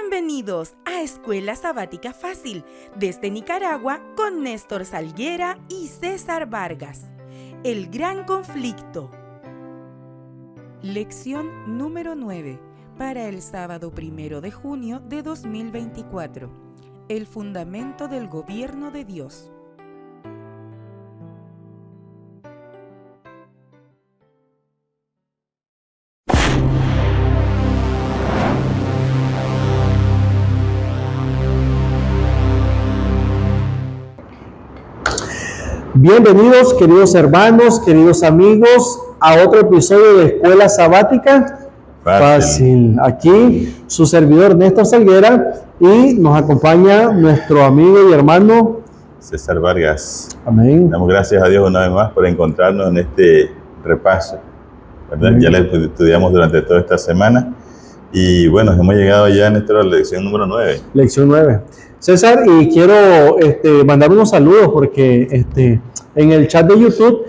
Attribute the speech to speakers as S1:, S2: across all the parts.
S1: Bienvenidos a Escuela Sabática Fácil, desde Nicaragua, con Néstor Salguera y César Vargas. El gran conflicto. Lección número 9, para el sábado 1 de junio de 2024. El fundamento del gobierno de Dios.
S2: Bienvenidos, queridos hermanos, queridos amigos, a otro episodio de Escuela Sabática Fácil. Aquí su servidor Néstor Salguera y nos acompaña nuestro amigo y hermano
S3: César Vargas.
S2: Amén.
S3: Damos gracias a Dios una vez más por encontrarnos en este repaso, ¿verdad?
S2: Amén.
S3: Ya lo estudiamos durante toda esta semana y bueno, hemos llegado ya a nuestra lección número 9.
S2: Lección 9. César, y quiero mandar unos saludos porque en el chat de YouTube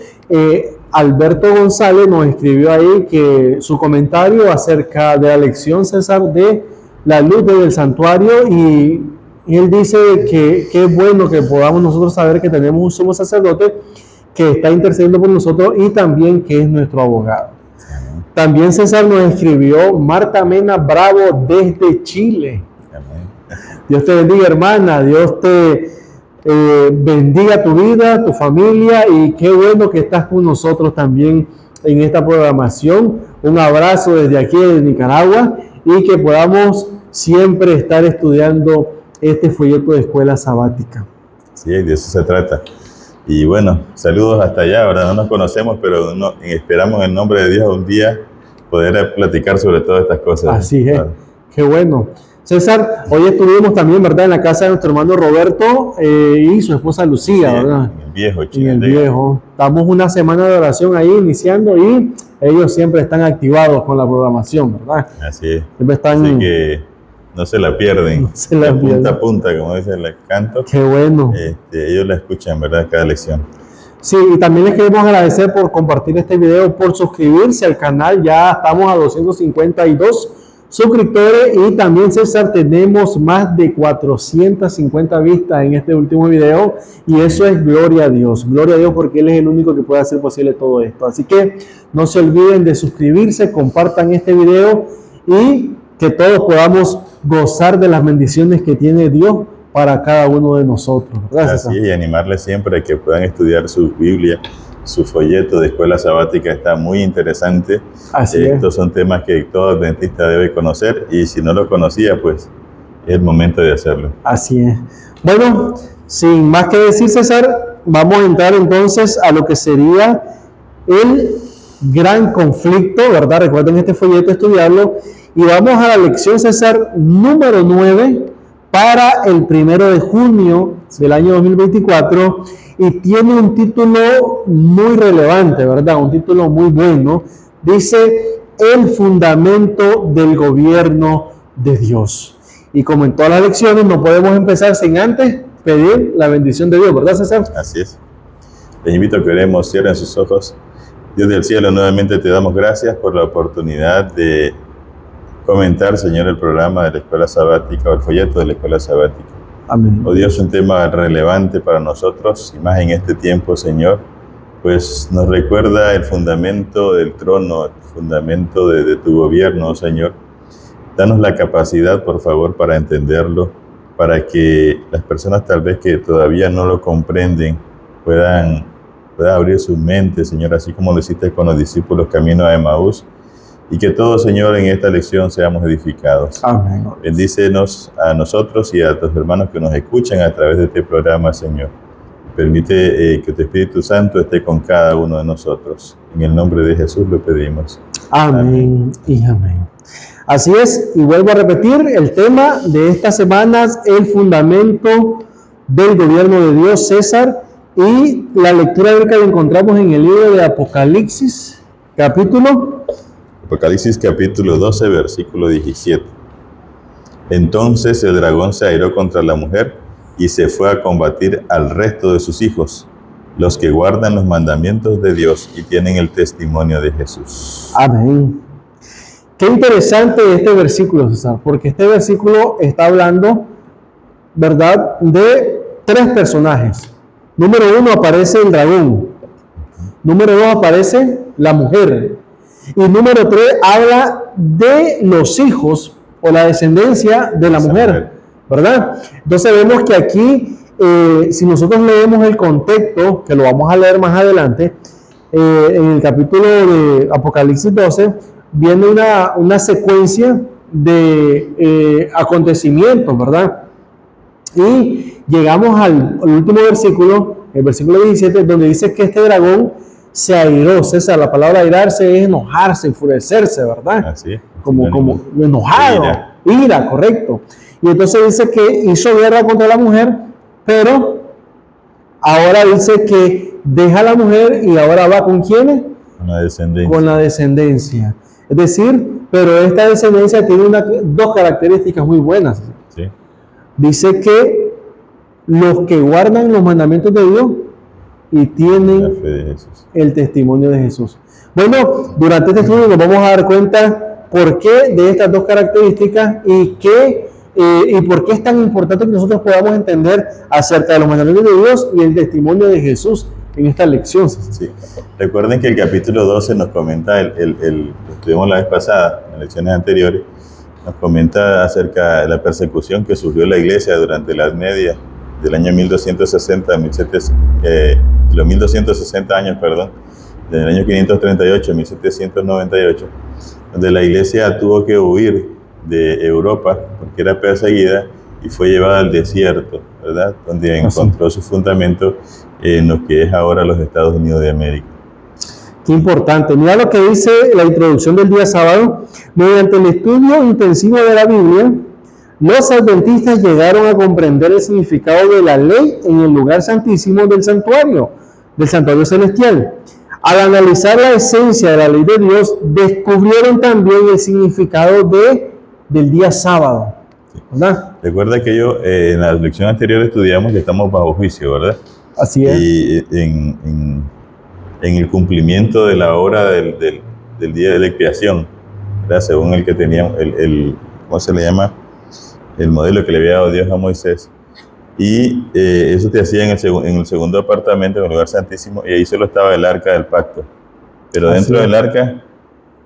S2: Alberto González nos escribió ahí que su comentario acerca de la lección, César, de la luz del santuario, y él dice que es bueno que podamos nosotros saber que tenemos un sumo sacerdote que está intercediendo por nosotros y también que es nuestro abogado. También César nos escribió Marta Mena Bravo desde Chile. Dios te bendiga, hermana. Dios te bendiga tu vida, tu familia, y qué bueno que estás con nosotros también en esta programación. Un abrazo desde aquí de Nicaragua y que podamos siempre estar estudiando este folleto de Escuela Sabática.
S3: Sí, de eso se trata. Y bueno, saludos hasta allá, ¿verdad? No nos conocemos, pero esperamos en el nombre de Dios un día poder platicar sobre todas estas cosas.
S2: Así es,
S3: claro.
S2: Qué bueno. César, hoy estuvimos también, ¿verdad?, en la casa de nuestro hermano Roberto y su esposa Lucía,
S3: sí,
S2: ¿verdad?
S3: En el viejo,
S2: En el viejo. Estamos una semana de oración ahí iniciando y ellos siempre están activados con la programación, ¿verdad?
S3: Así es.
S2: Siempre están...
S3: Así que no se la pierden.
S2: No se la
S3: de
S2: pierden.
S3: punta a punta, como dice el canto.
S2: Qué bueno.
S3: Ellos la escuchan, ¿verdad?, cada lección.
S2: Sí, y también les queremos agradecer por compartir este video, por suscribirse al canal. Ya estamos a 252 suscriptores y también, César, tenemos más de 450 vistas en este último video y eso es gloria a Dios porque Él es el único que puede hacer posible todo esto. Así que no se olviden de suscribirse, compartan este video y que todos podamos gozar de las bendiciones que tiene Dios para cada uno de nosotros. Gracias.
S3: Así es, y animarles siempre a que puedan estudiar su Biblia. Su folleto de Escuela Sabática está muy interesante.
S2: Así es.
S3: Estos son temas que todo adventista debe conocer y si no lo conocía, pues es el momento de hacerlo.
S2: Así es. Bueno, sin más que decir, César, vamos a entrar entonces a lo que sería el gran conflicto, ¿verdad? Recuerden este folleto, estudiarlo. Y vamos a la lección, César, número 9 para el 1 de junio del año 2024. Y tiene un título muy relevante, ¿verdad? Un título muy bueno. Dice, el fundamento del gobierno de Dios. Y como en todas las lecciones, no podemos empezar sin antes pedir la bendición de Dios, ¿verdad, César?
S3: Así es. Les invito a que oremos, cierren sus ojos. Dios del cielo, nuevamente te damos gracias por la oportunidad de comentar, Señor, el programa de la Escuela Sabática o el folleto de la Escuela Sabática.
S2: Amén.
S3: Oh Dios, un tema relevante para nosotros, y más en este tiempo, Señor, pues nos recuerda el fundamento del trono, el fundamento de tu gobierno, Señor. Danos la capacidad, por favor, para entenderlo, para que las personas tal vez que todavía no lo comprenden puedan abrir sus mentes, Señor, así como lo hiciste con los discípulos camino a Emaús. Y que todos, Señor, en esta lección seamos edificados.
S2: Amén.
S3: Bendícenos a nosotros y a tus hermanos que nos escuchan a través de este programa, Señor. Permite que tu Espíritu Santo esté con cada uno de nosotros. En el nombre de Jesús lo pedimos.
S2: Amén y amén. Así es, y vuelvo a repetir, el tema de estas semanas, el fundamento del gobierno de Dios, César, y la lectura bíblica la encontramos en el libro de Apocalipsis,
S3: Apocalipsis capítulo 12, versículo 17. Entonces el dragón se airó contra la mujer y se fue a combatir al resto de sus hijos, los que guardan los mandamientos de Dios y tienen el testimonio de Jesús.
S2: Amén. Qué interesante este versículo, César, porque este versículo está hablando, ¿verdad?, de tres personajes. Número 1 aparece el dragón. Número 2 aparece la mujer. Y número 3 habla de los hijos o la descendencia de la mujer, ¿verdad? Entonces vemos que aquí, si nosotros leemos el contexto, que lo vamos a leer más adelante, en el capítulo de Apocalipsis 12, viene una secuencia de acontecimientos, ¿verdad? Y llegamos al último versículo, el versículo 17, donde dice que este dragón se airó. César, la palabra airarse es enojarse, enfurecerse, ¿verdad?
S3: Así.
S2: Como enojado, ira, correcto. Y entonces dice que hizo guerra contra la mujer, pero ahora dice que deja a la mujer y ahora va ¿con quiénes? Con la descendencia. Es decir, pero esta descendencia tiene dos características muy buenas.
S3: Sí.
S2: Dice que los que guardan los mandamientos de Dios y tienen
S3: la fe de Jesús,
S2: el testimonio de Jesús. Bueno, durante este estudio nos vamos a dar cuenta por qué de estas dos características y por qué es tan importante que nosotros podamos entender acerca de los mandamientos de Dios y el testimonio de Jesús en esta lección.
S3: Sí. Recuerden que el capítulo 12 nos comenta, lo estuvimos la vez pasada, en lecciones anteriores, nos comenta acerca de la persecución que sufrió la iglesia durante la Edad Media, del año 1260 a 1260 años, perdón, del año 538 a 1798, donde la iglesia tuvo que huir de Europa porque era perseguida y fue llevada al desierto, ¿verdad? Donde encontró su fundamento en lo que es ahora los Estados Unidos de América.
S2: Qué importante. Mira lo que dice la introducción del día sábado. Mediante el estudio intensivo de la Biblia, los adventistas llegaron a comprender el significado de la ley en el lugar santísimo del santuario celestial. Al analizar la esencia de la ley de Dios, descubrieron también el significado del día sábado, ¿verdad?
S3: Recuerda que en la lección anterior estudiamos que estamos bajo juicio, ¿verdad?
S2: Así es.
S3: Y en el cumplimiento de la hora del día de expiación, ¿verdad? Según el que teníamos, ¿cómo se le llama? El modelo que le había dado Dios a Moisés. Y eso te hacía en el segundo apartamento, en el lugar santísimo, y ahí solo estaba el arca del pacto. Pero dentro del arca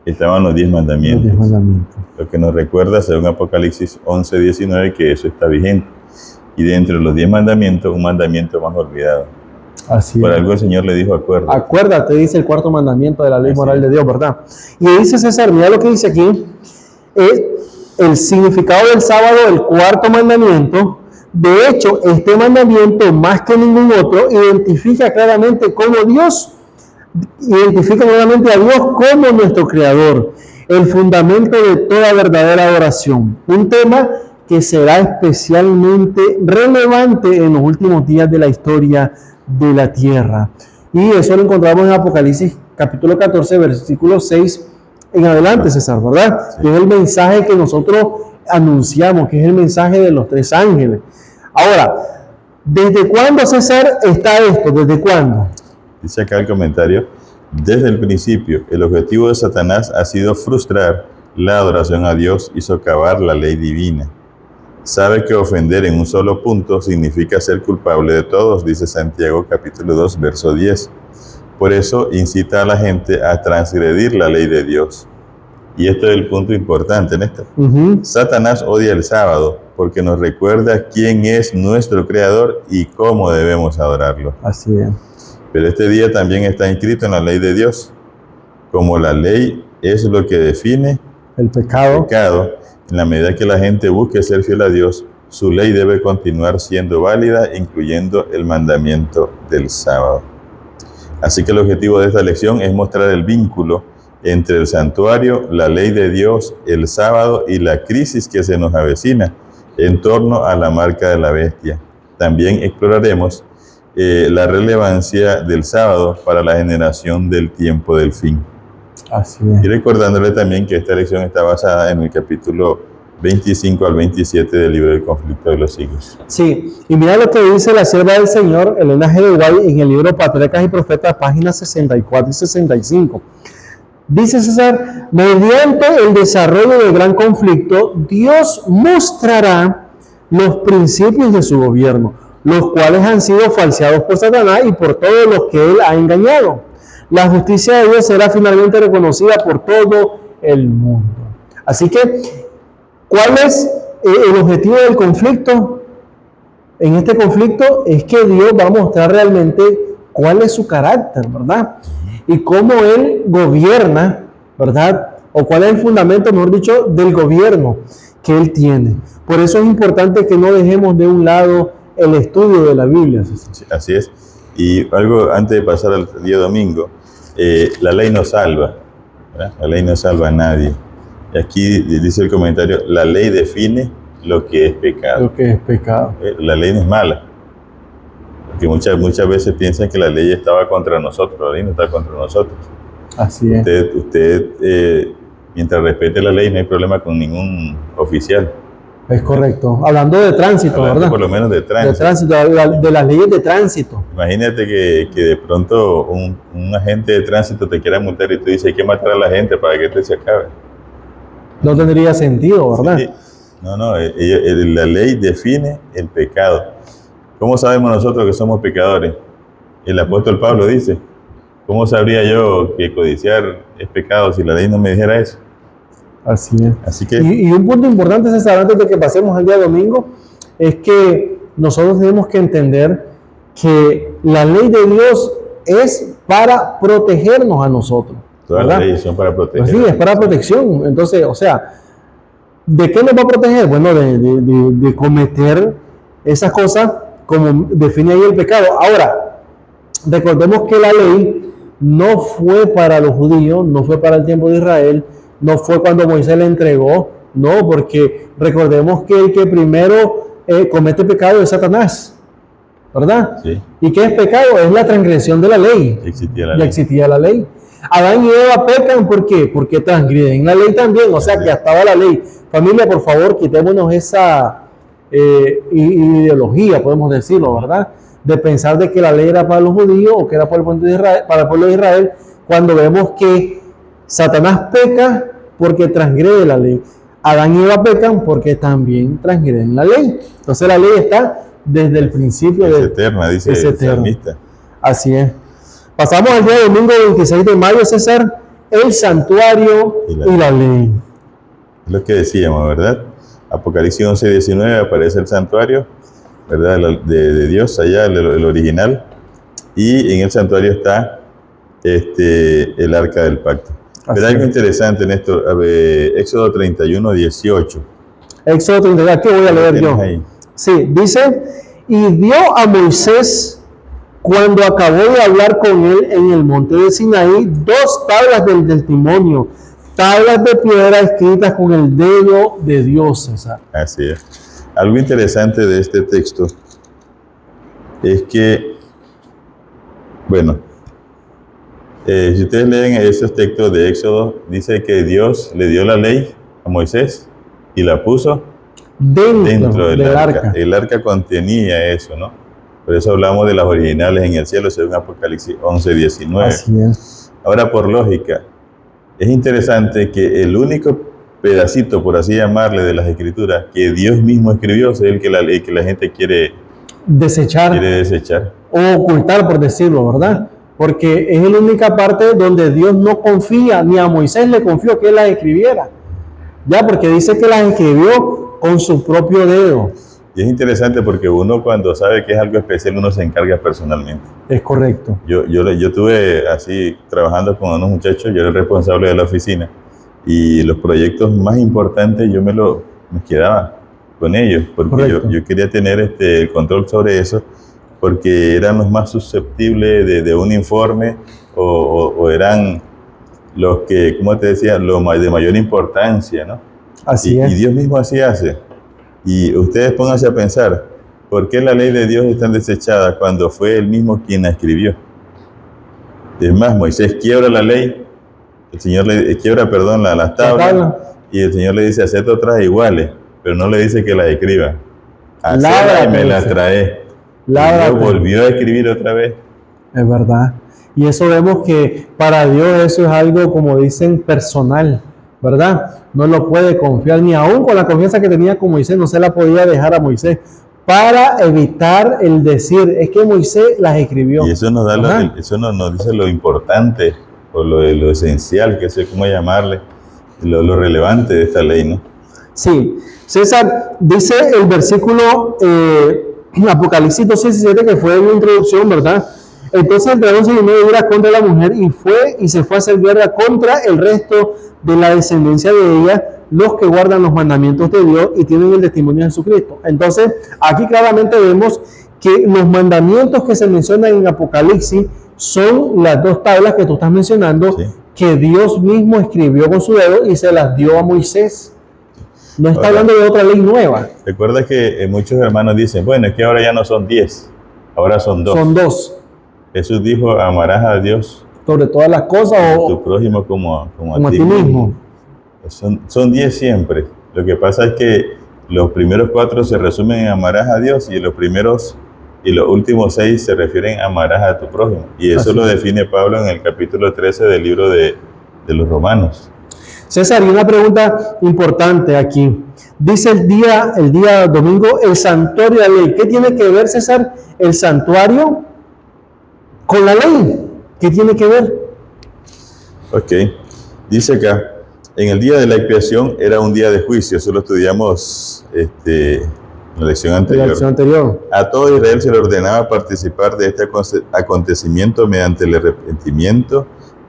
S3: estaban los 10 mandamientos. Los 10 mandamientos. Lo que nos recuerda, según Apocalipsis 11:19, que eso está vigente. Y dentro de los 10 mandamientos, un mandamiento más olvidado.
S2: Así
S3: Por algo el Señor le dijo, acuérdate.
S2: Acuérdate, dice el cuarto mandamiento de la ley moral de Dios, ¿verdad? Y dice César, mira lo que dice aquí, el significado del sábado, el cuarto mandamiento. De hecho, este mandamiento, más que ningún otro, identifica claramente a Dios como nuestro Creador, el fundamento de toda verdadera adoración. Un tema que será especialmente relevante en los últimos días de la historia de la tierra. Y eso lo encontramos en Apocalipsis capítulo 14, versículo 6 en adelante, César, ¿verdad? Sí. Es el mensaje que nosotros anunciamos, que es el mensaje de los 3 ángeles. Ahora, ¿desde cuándo, César, está esto? ¿Desde cuándo?
S3: Dice acá el comentario: desde el principio, el objetivo de Satanás ha sido frustrar la adoración a Dios y socavar la ley divina. Sabe que ofender en un solo punto significa ser culpable de todos, dice Santiago capítulo 2, verso 10. Por eso incita a la gente a transgredir la ley de Dios. Y este es el punto importante en esto. Satanás odia el sábado porque nos recuerda quién es nuestro Creador y cómo debemos adorarlo.
S2: Así es.
S3: Pero este día también está inscrito en la ley de Dios. Como la ley es lo que define
S2: el pecado,
S3: en la medida que la gente busque ser fiel a Dios, su ley debe continuar siendo válida, incluyendo el mandamiento del sábado. Así que el objetivo de esta lección es mostrar el vínculo entre el santuario, la ley de Dios, el sábado y la crisis que se nos avecina en torno a la marca de la bestia. También exploraremos la relevancia del sábado para la generación del tiempo del fin.
S2: Así es.
S3: Y recordándole también que esta lección está basada en el capítulo 25 al 27 del libro del conflicto de los siglos.
S2: Sí, y mira lo que dice la sierva del Señor, Elena G. de White, en el libro Patriarcas y Profetas, páginas 64 y 65. Dice César, mediante el desarrollo del gran conflicto, Dios mostrará los principios de su gobierno, los cuales han sido falseados por Satanás y por todos los que él ha engañado. La justicia de Dios será finalmente reconocida por todo el mundo. Así que, ¿cuál es el objetivo del conflicto? En este conflicto es que Dios va a mostrar realmente cuál es su carácter, ¿verdad? Y cómo Él gobierna, ¿verdad? O cuál es el fundamento, mejor dicho, del gobierno que Él tiene. Por eso es importante que no dejemos de un lado el estudio de la Biblia.
S3: Sí, así es. Y algo antes de pasar al día domingo, la ley no salva, ¿verdad? La ley no salva a nadie. Y aquí dice el comentario, la ley define lo que es pecado.
S2: Lo que es pecado.
S3: La ley no es mala. Porque muchas veces piensan que la ley estaba contra nosotros, la ley no está contra nosotros.
S2: Así es.
S3: Usted mientras respete la ley, no hay problema con ningún oficial.
S2: Es correcto. Hablando de tránsito,
S3: Hablando
S2: ¿verdad?
S3: por lo menos de tránsito.
S2: De tránsito, de las leyes de tránsito.
S3: Imagínate que de pronto un agente de tránsito te quiera multar y tú dices hay que matar a la gente para que esto se acabe.
S2: No tendría sentido, ¿verdad?
S3: Sí. No, la ley define el pecado. ¿Cómo sabemos nosotros que somos pecadores? El apóstol Pablo dice, ¿cómo sabría yo que codiciar es pecado si la ley no me dijera eso?
S2: Así es.
S3: Así que,
S2: y un punto importante, César, antes de que pasemos al día domingo, es que nosotros tenemos que entender que la ley de Dios es para protegernos a nosotros.
S3: todas
S2: ¿verdad?
S3: las leyes son para proteger.
S2: Pues sí, es para protección. Entonces, o sea, ¿de qué nos va a proteger? Bueno, de cometer esas cosas como define ahí el pecado. Ahora, recordemos que la ley no fue para los judíos, no fue para el tiempo de Israel, no fue cuando Moisés le entregó, no, porque recordemos que el que primero comete pecado es Satanás, ¿verdad?
S3: Sí.
S2: ¿Y qué es pecado? Es la transgresión de la ley.
S3: Existía la
S2: Ya
S3: ley.
S2: existía la ley. Adán y Eva pecan, ¿por qué? Porque transgreden la ley también, o sea que estaba la ley. Familia, por favor, quitémonos esa ideología, podemos decirlo, ¿verdad? De pensar de que la ley era para los judíos o que era para el pueblo de Israel, cuando vemos que Satanás peca porque transgrede la ley. Adán y Eva pecan porque también transgreden la ley. Entonces la ley está desde el principio.
S3: Es eterna, dice el salmista.
S2: Así es. Pasamos al día domingo 26 de mayo, César, el santuario y la ley.
S3: Es lo que decíamos, ¿verdad? Apocalipsis 11:19 aparece el santuario, ¿verdad? De Dios, allá, el original. Y en el santuario está el arca del pacto. Pero hay algo interesante en esto, Éxodo 31:18.
S2: Éxodo 31, aquí voy a leer yo.
S3: Ahí?
S2: Sí, dice, y dio a Moisés, cuando acabó de hablar con él en el monte de Sinaí, 2 tablas del testimonio, tablas de piedra escritas con el dedo de Dios, César.
S3: Así es. Algo interesante de este texto es que, bueno, si ustedes leen esos textos de Éxodo, dice que Dios le dio la ley a Moisés y la puso dentro del arca. El arca contenía eso, ¿no? Por eso hablamos de las originales en el cielo, según Apocalipsis 11:19.
S2: Así es.
S3: Ahora, por lógica, es interesante que el único pedacito, por así llamarle, de las escrituras que Dios mismo escribió es el que la gente quiere desechar
S2: o ocultar, por decirlo, ¿verdad? Porque es la única parte donde Dios no confía, ni a Moisés le confió que él las escribiera. Ya, porque dice que las escribió con su propio dedo.
S3: Y es interesante porque uno cuando sabe que es algo especial, uno se encarga personalmente.
S2: Es correcto.
S3: Yo estuve así trabajando con unos muchachos, yo era el responsable de la oficina, y los proyectos más importantes yo me quedaba con ellos, porque yo quería tener el control sobre eso, porque eran los más susceptibles de un informe, o eran los que, como te decía, de mayor importancia, ¿no?
S2: Así es.
S3: Y Dios mismo así hace. Y ustedes pónganse a pensar, ¿por qué la ley de Dios es tan desechada cuando fue Él mismo quien la escribió? Es más, Moisés quiebra la ley, el Señor le quiebra, las tablas, y el Señor le dice, haced otras iguales, pero no le dice que las escriba. Hacedlas y me las trae. Y Dios volvió a escribir otra vez,
S2: Es verdad. Y eso vemos que para Dios eso es algo, como dicen, personal, ¿verdad? No lo puede confiar, ni aún con la confianza que tenía con Moisés, no se la podía dejar a Moisés, para evitar el decir, es que Moisés las escribió.
S3: Y eso nos da eso nos dice lo importante, o lo esencial, que sé cómo llamarle, lo relevante de esta ley, ¿no?
S2: Sí, César, dice el versículo Apocalipsis 2:17, que fue una introducción, ¿verdad? Entonces el dragón se llenó de ira contra la mujer y se fue a hacer guerra contra el resto de la descendencia de ella, los que guardan los mandamientos de Dios y tienen el testimonio de Jesucristo. Entonces, aquí claramente vemos que los mandamientos que se mencionan en Apocalipsis son las dos tablas que tú estás mencionando, sí, que Dios mismo escribió con su dedo y se las dio a Moisés. No está hablando de otra ley nueva.
S3: Recuerda que muchos hermanos dicen, bueno, es que ahora ya no son 10, ahora son 2.
S2: Son 2.
S3: Jesús dijo, amarás a Dios
S2: sobre todas las cosas
S3: o tu prójimo como
S2: a ti mismo.
S3: Son 10 siempre. Lo que pasa es que los primeros 4 se resumen en amarás a Dios y los últimos 6 se refieren a amarás a tu prójimo. Y eso así lo define Pablo en el capítulo 13 del libro de los Romanos.
S2: César, y una pregunta importante aquí. Dice el día domingo, el santuario de la ley. ¿Qué tiene que ver, César, el santuario con la ley? ¿Qué tiene que ver?
S3: Ok, dice acá, en el día de la expiación era un día de juicio, eso lo estudiamos en la lección anterior. A todo Israel se le ordenaba participar de este acontecimiento mediante el arrepentimiento,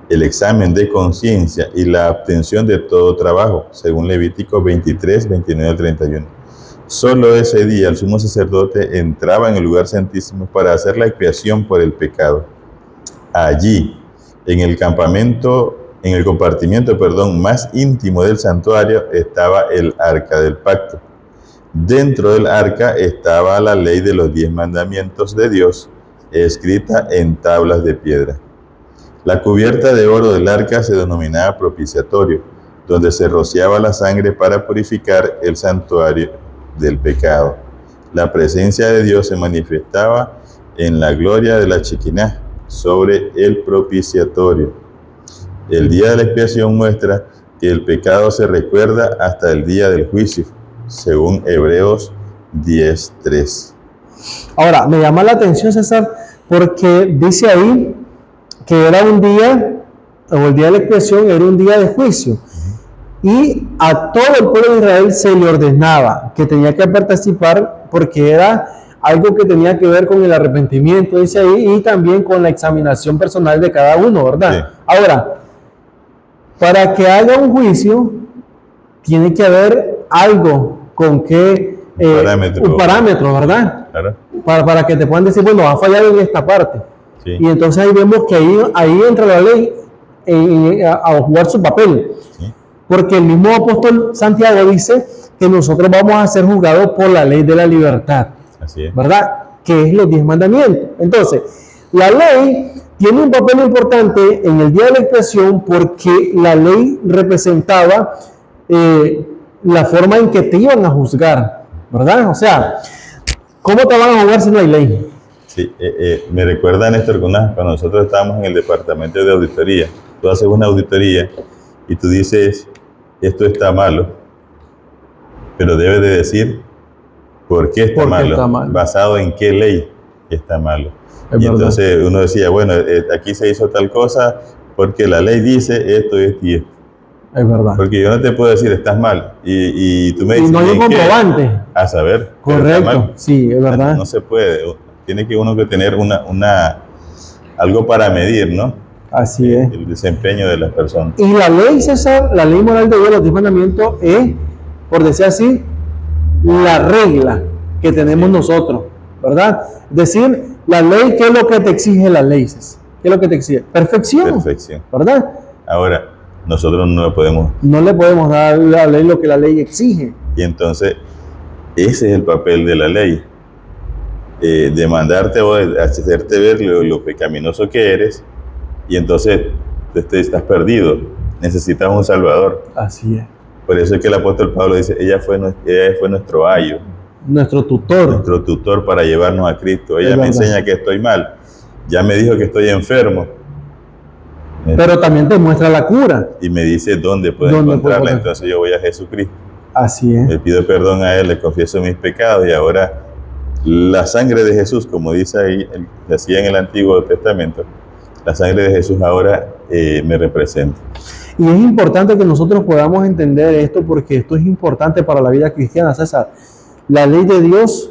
S3: el examen de conciencia y la abstención de todo trabajo, según Levítico 23, 29 al 31. Solo ese día el sumo sacerdote entraba en el lugar santísimo para hacer la expiación por el pecado. Allí, en el compartimiento, más íntimo del santuario, estaba el arca del pacto. Dentro del arca estaba la ley de los 10 mandamientos de Dios, escrita en tablas de piedra. La cubierta de oro del arca se denominaba propiciatorio, donde se rociaba la sangre para purificar el santuario del pecado. La presencia de Dios se manifestaba en la gloria de la Shekinah sobre el propiciatorio. El día de la expiación muestra que el pecado se recuerda hasta el día del juicio, según Hebreos 10:3.
S2: Ahora, me llama la atención, César, porque dice ahí que era un día, o el día de la expiación era un día de juicio. Y a todo el pueblo de Israel se le ordenaba que tenía que participar porque era algo que tenía que ver con el arrepentimiento, dice ahí, y también con la examinación personal de cada uno, ¿verdad? Sí. Ahora, para que haya un juicio, tiene que haber algo con que... un parámetro, ¿verdad? Claro. Para que te puedan decir, bueno, ha fallado en esta parte. Sí. Y entonces ahí vemos que ahí entra la ley a jugar su papel. Sí. Porque el mismo apóstol Santiago dice que nosotros vamos a ser juzgados por la ley de la libertad. Así es. ¿Verdad? Que es los 10 mandamientos. Entonces, la ley tiene un papel importante en el día de la expiación porque la ley representaba la forma en que te iban a juzgar, ¿verdad? O sea, ¿cómo te van a juzgar si no hay ley?
S3: Sí, me recuerda, Néstor, cuando nosotros estábamos en el departamento de auditoría. Tú haces una auditoría y tú dices, esto está malo, pero debes de decir por qué está malo, basado en qué ley está malo. Y entonces uno decía, bueno, aquí se hizo tal cosa porque la ley dice esto, esto y esto.
S2: Es verdad.
S3: Porque yo no te puedo decir, estás mal. Y tú me dices,
S2: y no hay un comprobante.
S3: A saber.
S2: Correcto, sí, es verdad.
S3: No se puede. Tiene que uno que tener algo para medir, ¿no?
S2: Así es.
S3: El desempeño de las personas.
S2: Y la ley, César, la ley moral de Dios, los 10 mandamientos, es, por decir así, la regla que tenemos nosotros, ¿verdad? Es decir, la ley, ¿qué es lo que te exige la ley, César? ¿Qué es lo que te exige? Perfección. ¿Verdad?
S3: Ahora, nosotros no
S2: le podemos dar a la ley lo que la ley exige.
S3: Y entonces, ese es el papel de la ley. De mandarte o de hacerte ver lo pecaminoso que eres, y entonces estás perdido, necesitas un Salvador.
S2: Así es.
S3: Por eso es que el apóstol Pablo dice, ella fue nuestro ayo,
S2: nuestro tutor
S3: para llevarnos a Cristo. Ella me enseña que estoy mal, ya me dijo que estoy enfermo.
S2: Pero también te muestra la cura.
S3: Y me dice dónde puedo encontrarla. Entonces yo voy a Jesucristo.
S2: Así es.
S3: Le pido perdón a Él, le confieso mis pecados y ahora la sangre de Jesús, como dice ahí, decía en el Antiguo Testamento, la sangre de Jesús ahora me representa.
S2: Y es importante que nosotros podamos entender esto porque esto es importante para la vida cristiana, César. La ley de Dios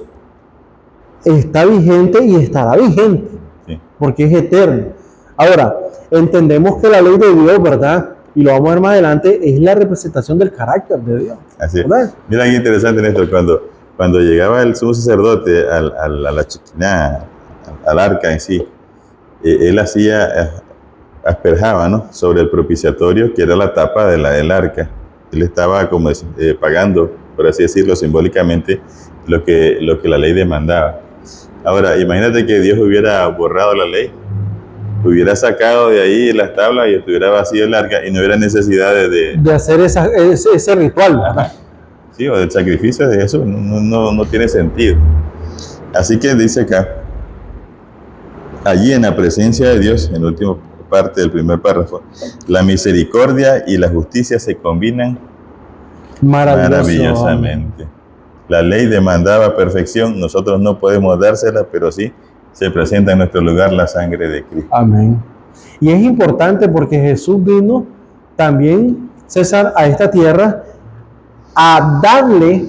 S2: está vigente y estará vigente, sí, porque es eterna. Ahora, entendemos que la ley de Dios, ¿verdad? Y lo vamos a ver más adelante, es la representación del carácter de Dios.
S3: Así es. Mira qué interesante en esto, cuando llegaba el sumo sacerdote a la chiquiná, al arca en sí, él asperjaba, ¿no?, sobre el propiciatorio, que era la tapa del arca. Él estaba como pagando, por así decirlo, simbólicamente, lo que la ley demandaba. Ahora, imagínate que Dios hubiera borrado la ley, hubiera sacado de ahí las tablas y estuviera vacío el arca y no hubiera necesidad de hacer ese ritual, ¿verdad? Sí, o del sacrificio de Jesús, no tiene sentido. Así que dice acá, allí en la presencia de Dios, en la última parte del primer párrafo, la misericordia y la justicia se combinan maravillosamente. La ley demandaba perfección, nosotros no podemos dársela, pero sí se presenta en nuestro lugar la sangre de Cristo. Amén. Y es importante porque Jesús vino también, César, a esta tierra a darle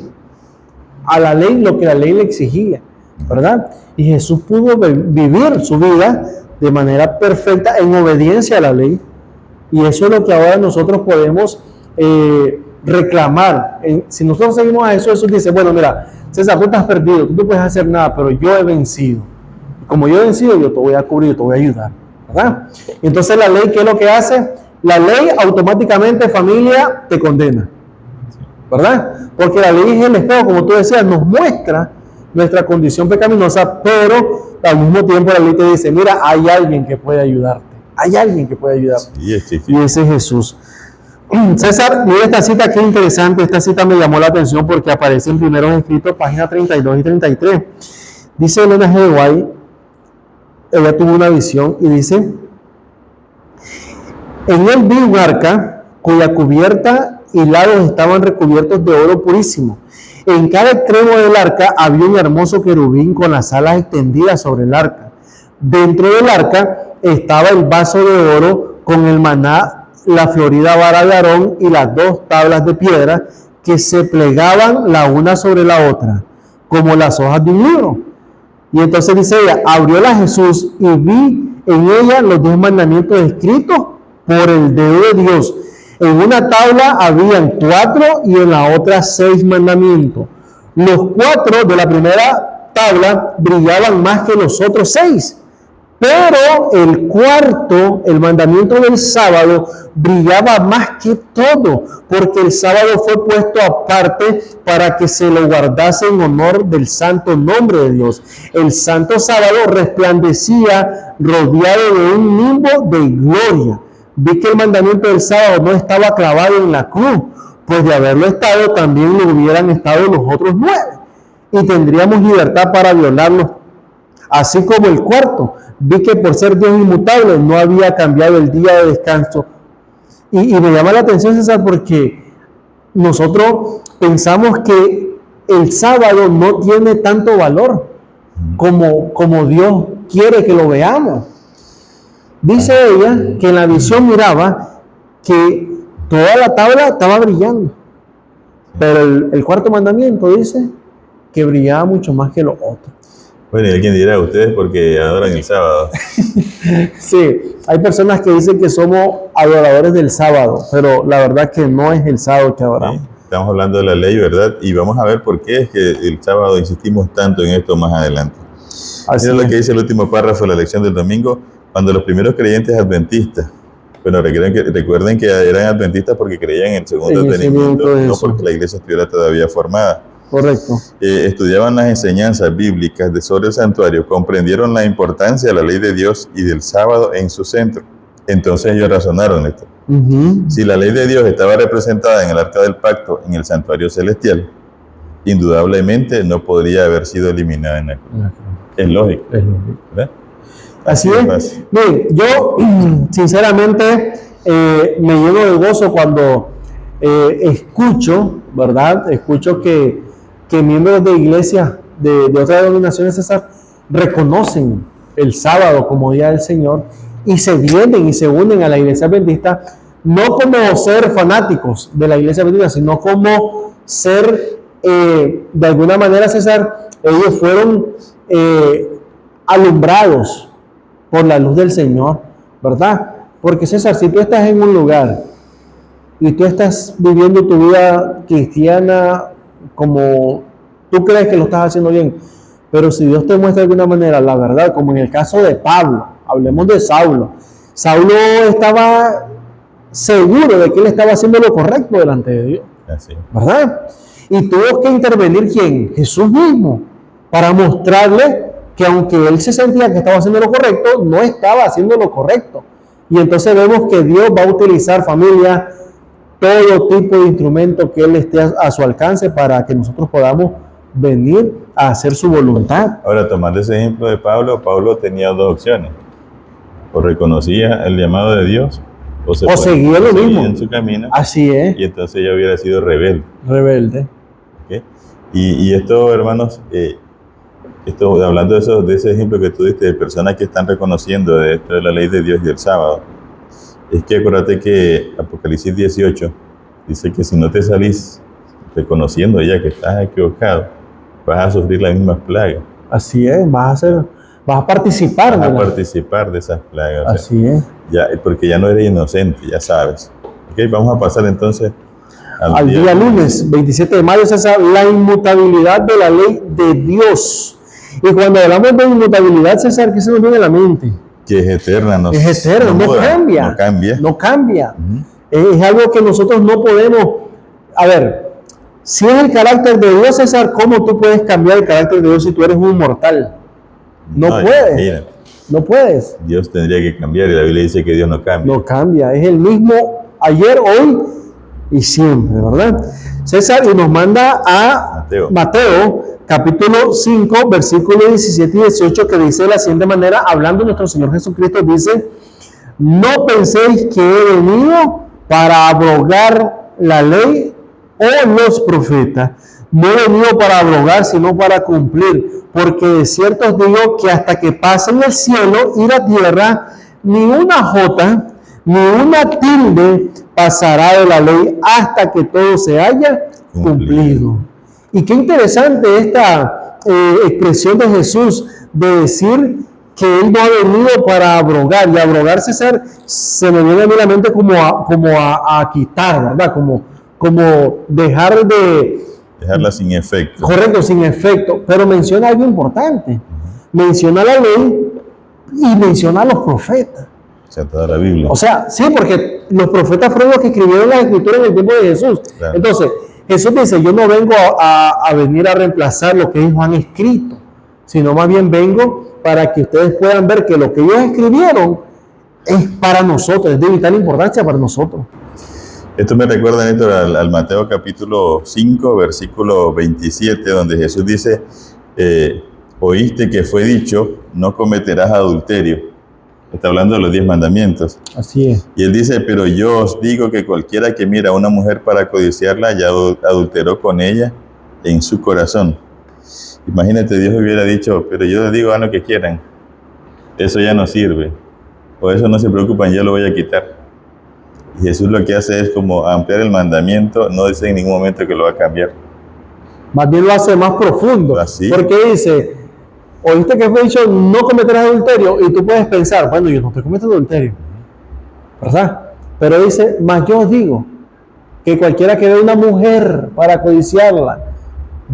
S3: a la ley lo que la ley le exigía, ¿verdad? Y Jesús pudo vivir su vida de manera perfecta en obediencia a la ley. Y eso es lo que ahora nosotros podemos reclamar. Si nosotros seguimos a Jesús, Jesús dice, bueno, mira, César, tú estás perdido, tú no puedes hacer nada, pero yo he vencido. Como yo he vencido, yo te voy a cubrir, te voy a ayudar, ¿verdad? Entonces la ley, ¿qué es lo que hace? La ley automáticamente, familia, te condena, ¿verdad? Porque la ley es el espejo, como tú decías, nos muestra nuestra condición pecaminosa, pero al mismo tiempo la ley te dice, mira, hay alguien que puede ayudarte, hay alguien que puede ayudarte, y ese es Jesús. César, mira esta cita, qué interesante, esta cita me llamó la atención porque aparece en Primeros Escritos, páginas 32 y 33. Dice Elena G. White, ella tuvo una visión y dice, en él vi un arca cuya cubierta y lados estaban recubiertos de oro purísimo. En cada extremo del arca había un hermoso querubín con las alas extendidas sobre el arca. Dentro del arca estaba el vaso de oro con el maná, la florida vara de Aarón y las dos tablas de piedra que se plegaban la una sobre la otra, como las hojas de un libro. Y entonces dice ella, abrióla Jesús y vi en ella los 10 mandamientos escritos por el dedo de Dios. En una tabla habían 4 y en la otra 6 mandamientos. Los 4 de la primera tabla brillaban más que los otros 6. Pero el cuarto, el mandamiento del sábado, brillaba más que todo, porque el sábado fue puesto aparte para que se lo guardase en honor del santo nombre de Dios. El santo sábado resplandecía rodeado de un nimbo de gloria. Vi que el mandamiento del sábado no estaba clavado en la cruz, pues de haberlo estado también lo hubieran estado los otros 9, y tendríamos libertad para violarlo. Así como el cuarto, vi que por ser Dios inmutable no había cambiado el día de descanso. Y me llama la atención, César, porque nosotros pensamos que el sábado no tiene tanto valor como Dios quiere que lo veamos. Dice ella que en la visión miraba que toda la tabla estaba brillando, pero el cuarto mandamiento dice que brillaba mucho más que los otros. Bueno, y alguien dirá, ustedes porque adoran el sábado. Sí, hay personas que dicen que somos adoradores del sábado, pero la verdad que no es el sábado que adoramos. Sí, estamos hablando de la ley, ¿verdad? Y vamos a ver por qué es que el sábado insistimos tanto en esto más adelante. Así es lo que dice el último párrafo de la lección del domingo, cuando los primeros creyentes adventistas, bueno, recuerden que eran adventistas porque creían en el segundo advenimiento, no porque la iglesia estuviera todavía formada. Correcto. Estudiaban las enseñanzas bíblicas sobre el santuario, comprendieron la importancia de la ley de Dios y del sábado en su centro. Entonces ellos razonaron esto. Si la ley de Dios estaba representada en el arca del pacto, en el santuario celestial, indudablemente no podría haber sido eliminada en la cruz. Es lógico. Es lógico. ¿Verdad?
S2: Así
S3: de
S2: es.
S3: fácil.
S2: Miren, yo sinceramente me lleno de gozo cuando escucho, ¿verdad? Escucho que miembros de iglesias de otras denominaciones, César, reconocen el sábado como Día del Señor y se vienen y se unen a la iglesia adventista, no como ser fanáticos de la iglesia adventista, sino como ser, de alguna manera, César, ellos fueron alumbrados por la luz del Señor, ¿verdad? Porque César, si tú estás en un lugar y tú estás viviendo tu vida cristiana como tú crees que lo estás haciendo bien, pero si Dios te muestra de alguna manera la verdad, como en el caso de Pablo, hablemos de Saulo. Saulo estaba seguro de que él estaba haciendo lo correcto delante de Dios,
S3: Así.
S2: ¿verdad? Y tuvo que intervenir ¿quién? Jesús mismo, para mostrarle que aunque él se sentía que estaba haciendo lo correcto, no estaba haciendo lo correcto. Y entonces vemos que Dios va a utilizar, familia, todo tipo de instrumento que Él esté a su alcance para que nosotros podamos venir a hacer su voluntad.
S3: Ahora, tomando ese ejemplo de Pablo, Pablo tenía dos opciones. O reconocía el llamado de Dios, o
S2: seguía lo mismo
S3: en su camino.
S2: Así es.
S3: Y entonces ya hubiera sido rebelde.
S2: Rebelde.
S3: ¿Okay? Y esto, hermanos, hablando de ese ejemplo que tú diste de personas que están reconociendo de esto de la ley de Dios y del sábado, es que acuérdate que Apocalipsis 18 dice que si no te salís reconociendo ya que estás equivocado, vas a sufrir las mismas plagas.
S2: Así es, vas a participar.
S3: Vas a participar de esas plagas.
S2: Así es.
S3: Ya, porque ya no eres inocente, ya sabes. Okay, vamos a pasar entonces
S2: al día lunes 27 de mayo, es la inmutabilidad de la ley de Dios. Y cuando hablamos de inmutabilidad, César, ¿qué se nos viene a la mente?
S3: Que es eterna,
S2: es eterno, no cambia.
S3: No cambia.
S2: No cambia.
S3: Uh-huh.
S2: Es algo que nosotros no podemos. A ver, si es el carácter de Dios, César, ¿cómo tú puedes cambiar el carácter de Dios si tú eres un mortal? No puedes.
S3: Mira,
S2: no puedes.
S3: Dios tendría que cambiar y la Biblia dice que Dios no cambia.
S2: No cambia, es el mismo ayer, hoy y siempre, ¿verdad? César, y nos manda a Mateo capítulo 5, versículos 17 y 18, que dice de la siguiente manera, hablando nuestro Señor Jesucristo, dice: no penséis que he venido para abrogar la ley o los profetas. No he venido para abrogar, sino para cumplir. Porque de cierto os digo que hasta que pasen el cielo y la tierra, ni una jota, ni una tilde pasará de la ley hasta que todo se haya cumplido. Y qué interesante esta expresión de Jesús de decir que Él no ha venido para abrogar. Y abrogar, César, se me viene a mí la mente como a quitar, ¿verdad? Como dejar de...
S3: Dejarla sin efecto.
S2: Correcto, sin efecto. Pero menciona algo importante. Menciona la ley y menciona a los profetas.
S3: O sea, toda la Biblia.
S2: O sea, sí, porque los profetas fueron los que escribieron las escrituras en el tiempo de Jesús. Claro. Entonces, Jesús dice: yo no vengo a venir a reemplazar lo que ellos han escrito, sino más bien vengo para que ustedes puedan ver que lo que ellos escribieron es para nosotros, es de vital importancia para nosotros.
S3: Esto me recuerda, Néstor, al Mateo capítulo 5, versículo 27, donde Jesús dice: oíste que fue dicho, no cometerás adulterio. Está hablando de los 10 mandamientos.
S2: Así es.
S3: Y él dice: pero yo os digo que cualquiera que mira a una mujer para codiciarla, ya adulteró con ella en su corazón. Imagínate, Dios hubiera dicho: pero yo les digo, hagan lo que quieran. Eso ya no sirve. O eso no se preocupan, ya lo voy a quitar. Y Jesús lo que hace es como ampliar el mandamiento, no dice en ningún momento que lo va a cambiar.
S2: Más bien lo hace más profundo.
S3: Así.
S2: Porque dice: oíste que fue dicho, no cometerás adulterio, y tú puedes pensar, bueno, yo no estoy cometiendo adulterio, ¿verdad? Pero dice: mas yo os digo que cualquiera que ve una mujer para codiciarla,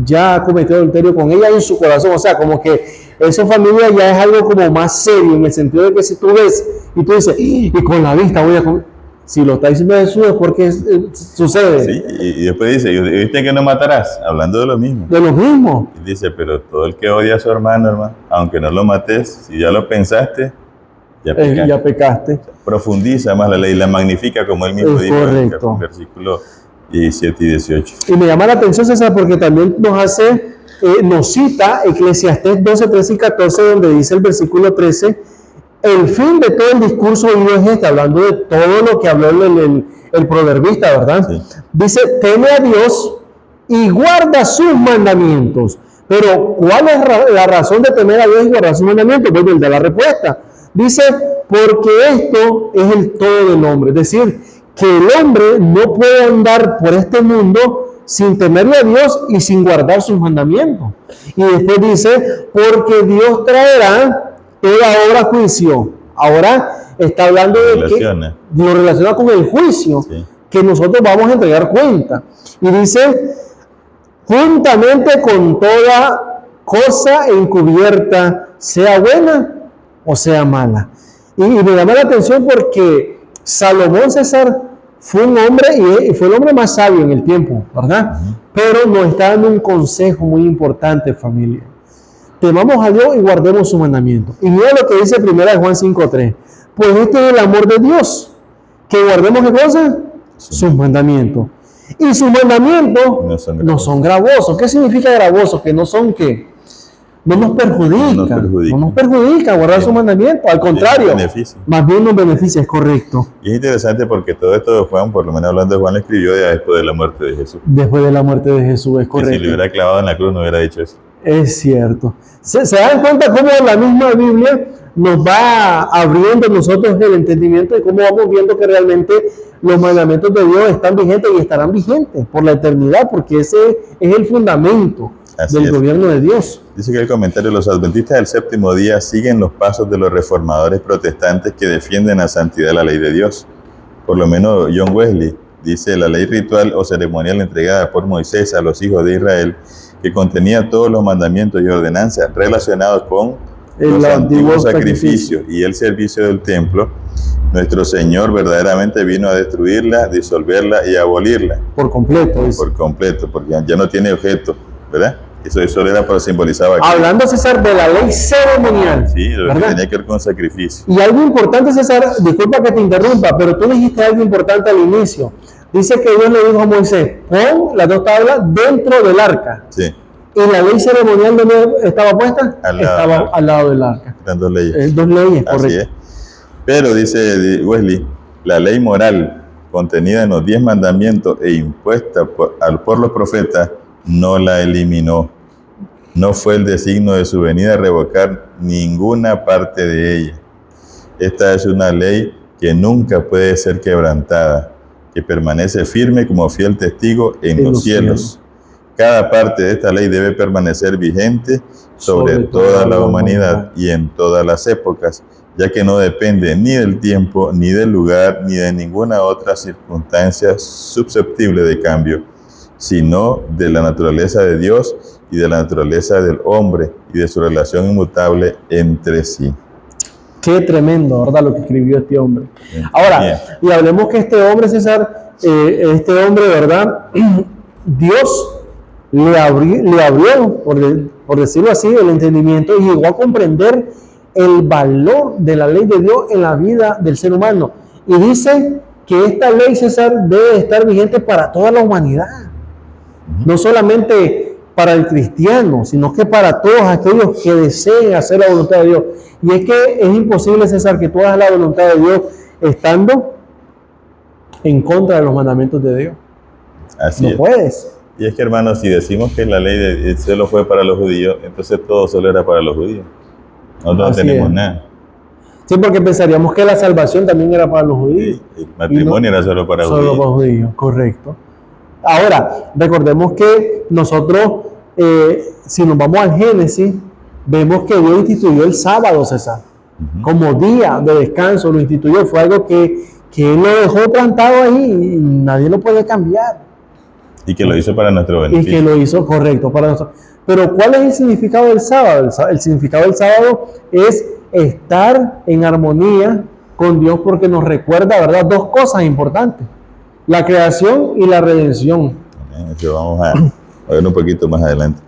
S2: ya ha cometido adulterio con ella en su corazón. O sea, como que eso, familia, ya es algo como más serio, en el sentido de que si tú ves y tú dices: y con la vista voy a comer. Si lo está diciendo Jesús es porque sucede.
S3: Sí, y después dice: ¿viste que no matarás? Hablando de lo mismo.
S2: De lo mismo.
S3: Y dice: pero todo el que odia a su hermano, aunque no lo mates, si ya lo pensaste, ya pecaste.
S2: Ya pecaste.
S3: O sea, profundiza más la ley, la magnifica, como él mismo dijo en el versículo 17 y 18.
S2: Y me llama la atención, César, porque también nos cita Eclesiastés 12, 13 y 14, donde dice el versículo 13: el fin de todo el discurso oído es este, hablando de todo lo que habló el proverbista, ¿verdad?
S3: Sí.
S2: Dice, teme a Dios y guarda sus mandamientos. Pero, ¿cuál es la razón de temer a Dios y guardar sus mandamientos? Bueno, él da la respuesta. Dice, porque esto es el todo del hombre. Es decir, que el hombre no puede andar por este mundo sin temerle a Dios y sin guardar sus mandamientos. Y después dice, porque Dios traerá toda obra a juicio. Ahora está hablando de que lo relaciona con el juicio, sí, que nosotros vamos a entregar cuenta. Y dice, juntamente con toda cosa encubierta, sea buena o sea mala. Y me llama la atención porque Salomón, César, fue un hombre y fue el hombre más sabio en el tiempo, ¿verdad? Pero nos está dando un consejo muy importante, familia. Temamos a Dios y guardemos sus mandamientos. Y mira lo que dice 1 Juan 5:3. Pues este es el amor de Dios, que guardemos ¿qué cosa? Sus mandamientos. Y sus mandamientos no son gravosos. ¿Qué significa gravosos? Que no son ¿qué? No nos perjudica. No nos perjudica guardar sus mandamientos. Al contrario, más bien nos beneficia, es correcto.
S3: Y es interesante porque todo esto de Juan, por lo menos hablando de Juan, lo escribió ya después de la muerte de Jesús.
S2: Después de la muerte de Jesús, es correcto.
S3: Que si lo hubiera clavado en la cruz no hubiera dicho eso.
S2: Es cierto. ¿Se dan cuenta cómo la misma Biblia nos va abriendo nosotros el entendimiento de cómo vamos viendo que realmente los mandamientos de Dios están vigentes y estarán vigentes por la eternidad, porque ese es el fundamento del gobierno de Dios?
S3: Dice que el comentario, los adventistas del séptimo día siguen los pasos de los reformadores protestantes que defienden la santidad de la ley de Dios. Por lo menos John Wesley dice, la ley ritual o ceremonial entregada por Moisés a los hijos de Israel, que contenía todos los mandamientos y ordenanzas relacionados con los antiguos sacrificios y el servicio del templo, nuestro Señor verdaderamente vino a destruirla, disolverla y abolirla.
S2: Por completo.
S3: Por completo, porque ya no tiene objeto, ¿verdad? Eso era para simbolizar aquí.
S2: Hablando, César, de la ley ceremonial.
S3: Sí, lo que tenía que ver con sacrificio.
S2: Y algo importante, César, disculpa que te interrumpa, pero tú dijiste algo importante al inicio. Dice que Dios le dijo a Moisés, pon las dos tablas dentro del arca.
S3: Sí.
S2: ¿Y la ley ceremonial dónde estaba puesta? Estaba al lado del arca.
S3: Eran dos leyes.
S2: Dos leyes,
S3: correcto. Así es. Pero dice Wesley, la ley moral contenida en los 10 mandamientos e impuesta por los profetas no la eliminó. No fue el designio de su venida a revocar ninguna parte de ella. Esta es una ley que nunca puede ser quebrantada, que permanece firme como fiel testigo en los cielos. Cada parte de esta ley debe permanecer vigente sobre toda la humanidad y en todas las épocas, ya que no depende ni del tiempo, ni del lugar, ni de ninguna otra circunstancia susceptible de cambio, sino de la naturaleza de Dios y de la naturaleza del hombre y de su relación inmutable entre sí.
S2: Qué tremendo, ¿verdad? Lo que escribió este hombre. Ahora, y hablemos que este hombre, César, ¿verdad? Dios le abrió, por decirlo así, el entendimiento y llegó a comprender el valor de la ley de Dios en la vida del ser humano. Y dice que esta ley, César, debe estar vigente para toda la humanidad. No solamente para el cristiano, sino que para todos aquellos que deseen hacer la voluntad de Dios. Y es que es imposible, César, que tú hagas la voluntad de Dios estando en contra de los mandamientos de Dios.
S3: Así es.
S2: No puedes.
S3: Y es que, hermanos, si decimos que la ley del cielo fue para los judíos, entonces todo solo era para los judíos. Nosotros no tenemos nada.
S2: Sí, porque pensaríamos que la salvación también era para los judíos.
S3: Sí, el matrimonio era solo para judíos.
S2: Solo para judíos, correcto. Ahora, recordemos que nosotros, si nos vamos al Génesis, vemos que Dios instituyó el sábado, César, como día de descanso, lo instituyó. Fue algo que Él lo dejó plantado ahí y nadie lo puede cambiar.
S3: Y que lo hizo para nuestro beneficio.
S2: Y que lo hizo, correcto, para nosotros. Pero ¿cuál es el significado del sábado? El significado del sábado es estar en armonía con Dios, porque nos recuerda, ¿verdad?, dos cosas importantes: la creación y la redención.
S3: Eso vamos a ver un poquito más adelante.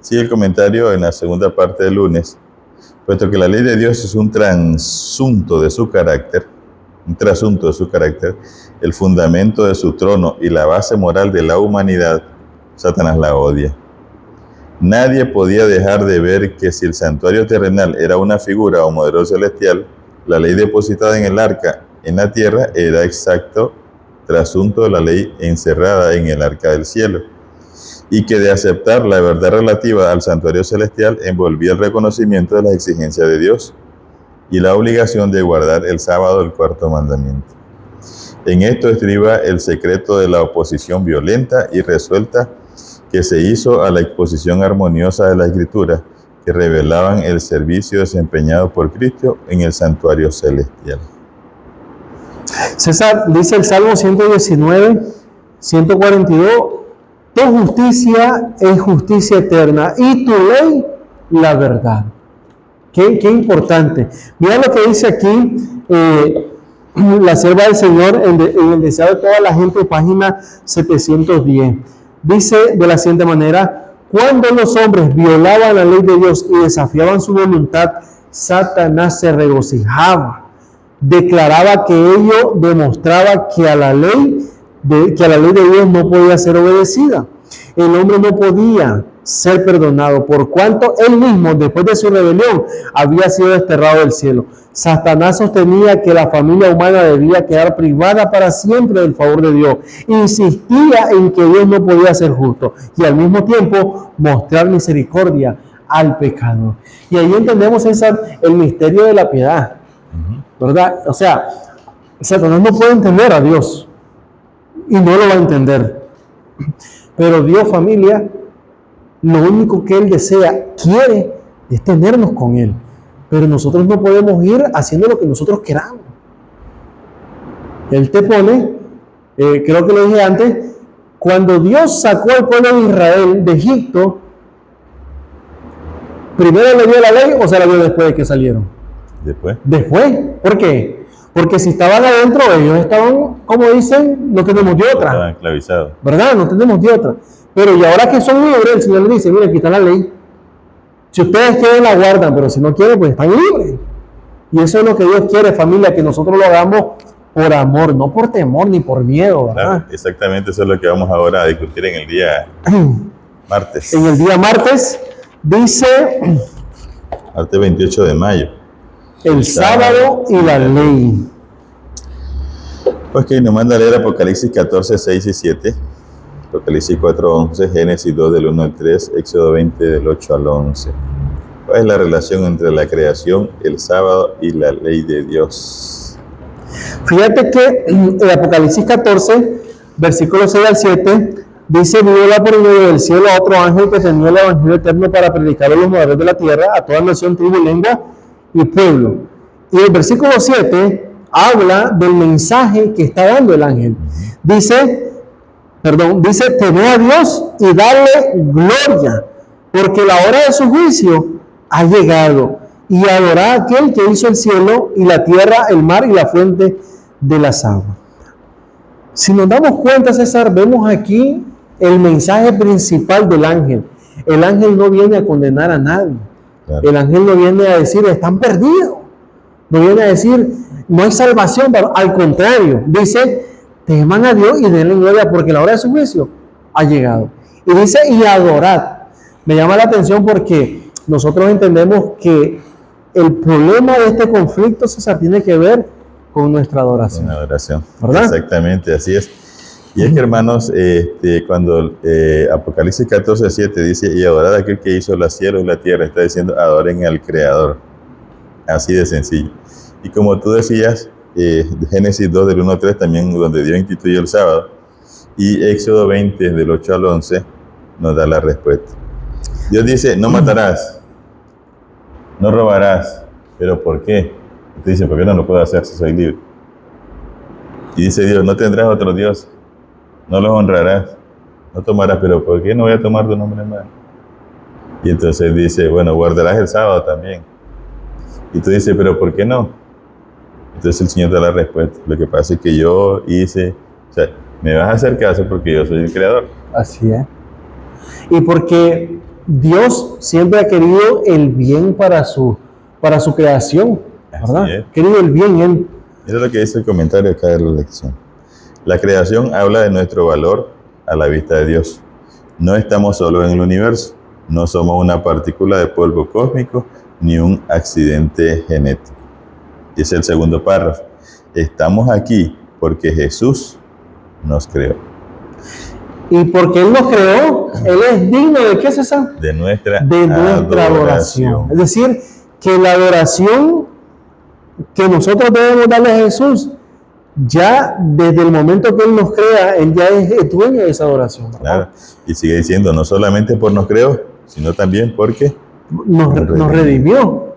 S3: Sí, el comentario en la segunda parte del lunes, puesto que la ley de Dios es un trasunto de su carácter, el fundamento de su trono y la base moral de la humanidad, Satanás la odia. Nadie podía dejar de ver que si el santuario terrenal era una figura o modelo celestial, la ley depositada en el arca en la tierra era exacto trasunto de la ley encerrada en el arca del cielo, y que de aceptar la verdad relativa al santuario celestial envolvía el reconocimiento de las exigencias de Dios y la obligación de guardar el sábado, el cuarto mandamiento. En esto estriba el secreto de la oposición violenta y resuelta que se hizo a la exposición armoniosa de la Escritura, que revelaban el servicio desempeñado por Cristo en el santuario celestial.
S2: César, dice el Salmo 119, 142, tu justicia es justicia eterna y tu ley la verdad. Qué importante. Mira lo que dice aquí la sierva del Señor en el deseo de toda la gente, página 710. Dice de la siguiente manera: cuando los hombres violaban la ley de Dios y desafiaban su voluntad, Satanás se regocijaba. Declaraba que ello demostraba que a la ley de Dios no podía ser obedecida. El hombre no podía ser perdonado por cuanto él mismo, después de su rebelión, había sido desterrado del cielo. Satanás sostenía que la familia humana debía quedar privada para siempre del favor de Dios. Insistía en que Dios no podía ser justo y al mismo tiempo mostrar misericordia al pecador. Y ahí entendemos el misterio de la piedad, ¿verdad? O sea, Satanás no puede entender a Dios y no lo va a entender. Pero Dios, familia, lo único que Él desea, quiere, es tenernos con Él. Pero nosotros no podemos ir haciendo lo que nosotros queramos. Él te pone, creo que lo dije antes, cuando Dios sacó al pueblo de Israel de Egipto, ¿primero le dio la ley o se la dio después de que salieron?
S3: Después.
S2: Después. ¿Por qué? Porque si estaban adentro, ellos estaban, como dicen, no tenemos de otra.
S3: Estaban esclavizados.
S2: ¿Verdad? No tenemos de otra. Pero y ahora que son libres, el Señor les dice, mira, aquí está la ley. Si ustedes quieren, la guardan, pero si no quieren, pues están libres. Y eso es lo que Dios quiere, familia, que nosotros lo hagamos por amor, no por temor ni por miedo, ¿verdad?
S3: Claro, exactamente, eso es lo que vamos ahora a discutir en el día martes.
S2: En el día martes dice
S3: Martes 28 de mayo.
S2: el sábado y la ley.
S3: Pues que nos manda a leer Apocalipsis 14, 6 y 7. Apocalipsis 4, 11, Génesis 2 del 1 al 3, Éxodo 20 del 8 al 11. ¿Cuál es la relación entre la creación, el sábado y la ley de Dios?
S2: Fíjate que en Apocalipsis 14, versículos 6 al 7, dice, viola por medio del cielo a otro ángel que tenía el evangelio eterno para predicar a los moradores de la tierra, a toda nación, tribu, lengua y pueblo. Y el versículo 7 habla del mensaje que está dando el ángel. Dice, temed a Dios y darle gloria, porque la hora de su juicio ha llegado, y adorad a aquel que hizo el cielo y la tierra, el mar y la fuente de las aguas. Si nos damos cuenta, César, vemos aquí el mensaje principal del ángel. El ángel no viene a condenar a nadie. Claro. El ángel no viene a decir, están perdidos. No viene a decir, no hay salvación. Al contrario, dice, teman a Dios y denle gloria porque la hora de su juicio ha llegado. Y dice, y adorad. Me llama la atención porque nosotros entendemos que el problema de este conflicto, César, tiene que ver con nuestra adoración.
S3: Con la adoración.
S2: ¿Verdad?
S3: Exactamente, así es. Y es que, hermanos, cuando Apocalipsis 14, 7 dice, y adorad a aquel que hizo los cielos y la tierra, está diciendo, adoren al Creador. Así de sencillo. Y como tú decías, Génesis 2 del 1 al 3 también, donde Dios instituyó el sábado, y Éxodo 20 del 8 al 11 nos da la respuesta. Dios dice, no matarás, no robarás, pero ¿por qué? Te dice, ¿por qué no lo puedo hacer si soy libre? Y dice Dios, no tendrás otro Dios, no los honrarás, no tomarás, pero ¿por qué no voy a tomar tu nombre en vano? Y entonces dice, bueno, guardarás el sábado también. Y tú dices, pero ¿por qué no? Entonces el Señor da la respuesta. Lo que pasa es que yo hice, o sea, me vas a hacer caso porque yo soy el Creador.
S2: Así es. Y porque Dios siempre ha querido el bien para su creación, ¿verdad? Querido el bien Él.
S3: Mira lo que dice el comentario acá de la lección. La creación habla de nuestro valor a la vista de Dios. No estamos solos en el universo. No somos una partícula de polvo cósmico ni un accidente genético. Y ese es el segundo párrafo. Estamos aquí porque Jesús nos creó.
S2: Y porque Él nos creó, Él es digno ¿de qué, César?
S3: De nuestra
S2: adoración. Es decir, que la adoración que nosotros debemos darle a Jesús, ya desde el momento que Él nos crea, Él ya es dueño de esa adoración, ¿verdad?
S3: Claro. Y sigue diciendo, no solamente por nos creó, sino también porque
S2: nos redimió.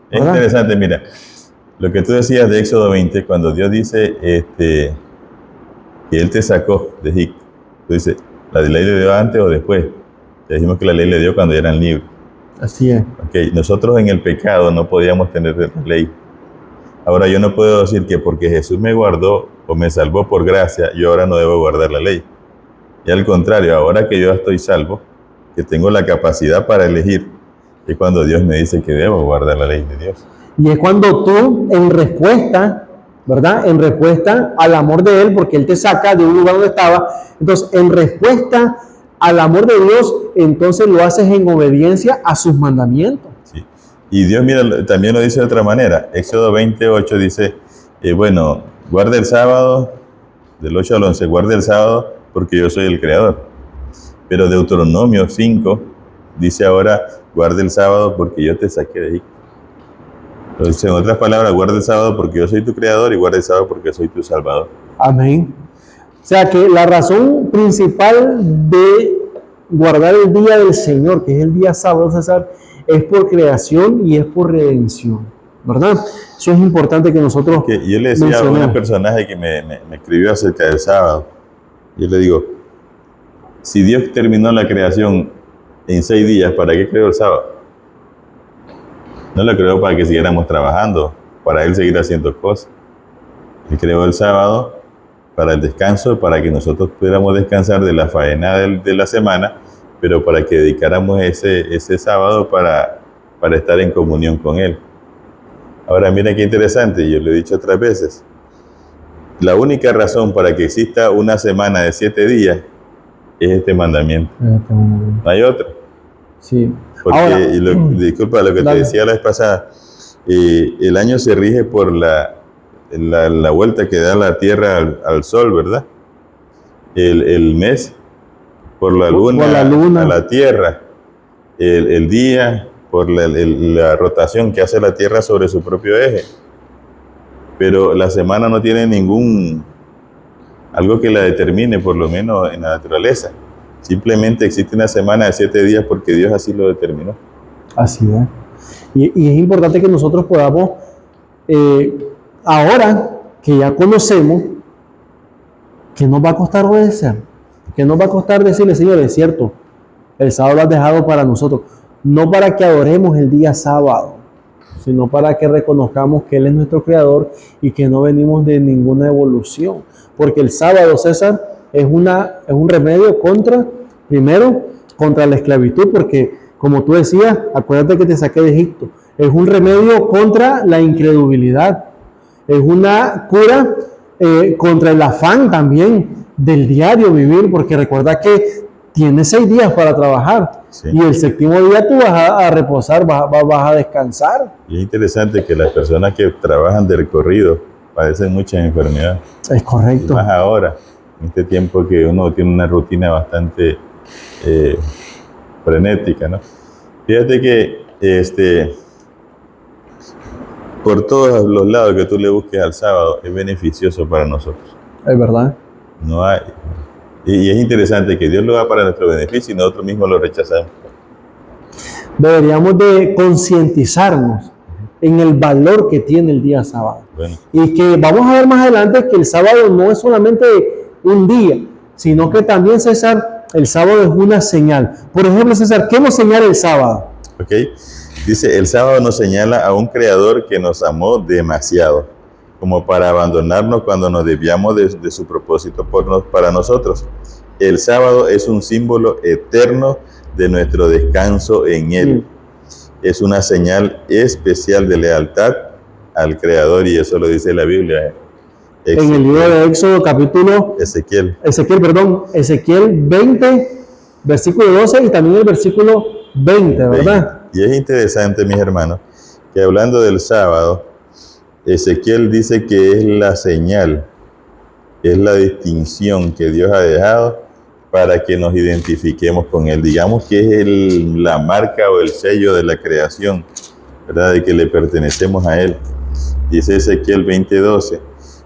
S3: Es
S2: ¿verdad?
S3: interesante, mira, lo que tú decías de Éxodo 20, cuando Dios dice que Él te sacó de Egipto. Tú dices, ¿la ley le dio antes o después? Ya dijimos que la ley le dio cuando eran libres.
S2: Así es.
S3: Okay. Nosotros en el pecado no podíamos tener la ley. Ahora yo no puedo decir que porque Jesús me guardó o me salvó por gracia, yo ahora no debo guardar la ley. Y al contrario, ahora que yo estoy salvo, que tengo la capacidad para elegir, es cuando Dios me dice que debo guardar la ley de Dios.
S2: Y es cuando tú, en respuesta, ¿verdad? En respuesta al amor de Él, porque Él te saca de un lugar donde estaba, entonces en respuesta al amor de Dios, entonces lo haces en obediencia a sus mandamientos.
S3: Sí. Y Dios, mira, también lo dice de otra manera. Éxodo 28 dice, bueno, guarda el sábado, del 8 al 11, guarda el sábado porque yo soy el creador. Pero Deuteronomio 5 dice ahora, guarda el sábado porque yo te saqué de Egipto. Entonces, en otras palabras, guarda el sábado porque yo soy tu creador y guarda el sábado porque soy tu salvador.
S2: Amén. O sea que la razón principal de guardar el día del Señor, que es el día sábado, César, es por creación y es por redención, ¿verdad? Eso es importante que nosotros
S3: Yo le decía a un personaje que me escribió acerca del sábado. Yo le digo, si Dios terminó la creación en 6 días, ¿para qué creó el sábado? No lo creó para que siguiéramos trabajando, para Él seguir haciendo cosas. Él creó el sábado para el descanso, para que nosotros pudiéramos descansar de la faena de la semana, pero para que dedicáramos ese sábado para estar en comunión con Él. Ahora, mira qué interesante, yo lo he dicho otras veces. La única razón para que exista una semana de 7 días es este mandamiento. No hay otro.
S2: Sí.
S3: Porque,
S2: ahora,
S3: disculpa, lo que te decía la vez pasada, el año se rige por la vuelta que da la Tierra al Sol, ¿verdad? El mes por la luna a la Tierra, el día por la rotación que hace la Tierra sobre su propio eje. Pero la semana no tiene algo que la determine, por lo menos en la naturaleza. Simplemente existe una semana de 7 días porque Dios así lo determinó.
S2: Así es. Y es importante que nosotros podamos, ahora que ya conocemos, que nos va a costar obedecer, que nos va a costar decirle, Señor, es cierto, el sábado lo has dejado para nosotros, no para que adoremos el día sábado, sino para que reconozcamos que Él es nuestro creador y que no venimos de ninguna evolución. Porque el sábado, César, es un remedio primero, contra la esclavitud, porque como tú decías, acuérdate que te saqué de Egipto, es un remedio contra la incredulidad, es una cura contra el afán también del diario vivir, porque recuerda que tienes 6 días para trabajar, sí, y el 7º día tú vas a reposar, vas a descansar.
S3: Y es interesante que las personas que trabajan de recorrido padecen muchas enfermedades.
S2: Es correcto.
S3: Y más ahora, en este tiempo que uno tiene una rutina bastante frenética, ¿no? Fíjate que por todos los lados que tú le busques al sábado es beneficioso para nosotros.
S2: Es verdad.
S3: No hay. Y es interesante que Dios lo da para nuestro beneficio y nosotros mismos lo rechazamos.
S2: Deberíamos de concientizarnos en el valor que tiene el día sábado.
S3: Bueno.
S2: Y que vamos a ver más adelante que el sábado no es solamente un día, sino que también, César, el sábado es una señal. Por ejemplo, César, ¿qué nos señala el sábado?
S3: Ok, dice, el sábado nos señala a un creador que nos amó demasiado, como para abandonarnos cuando nos desviamos de su propósito para nosotros. El sábado es un símbolo eterno de nuestro descanso en Él. Es una señal especial de lealtad al Creador, y eso lo dice la Biblia.
S2: En el libro de Éxodo, capítulo... Ezequiel 20, versículo 12, y también el versículo 20, ¿verdad?
S3: Y es interesante, mis hermanos, que hablando del sábado, Ezequiel dice que es la señal, es la distinción que Dios ha dejado para que nos identifiquemos con Él. Digamos que es la marca o el sello de la creación, ¿verdad? De que le pertenecemos a Él. Dice Ezequiel 20:12,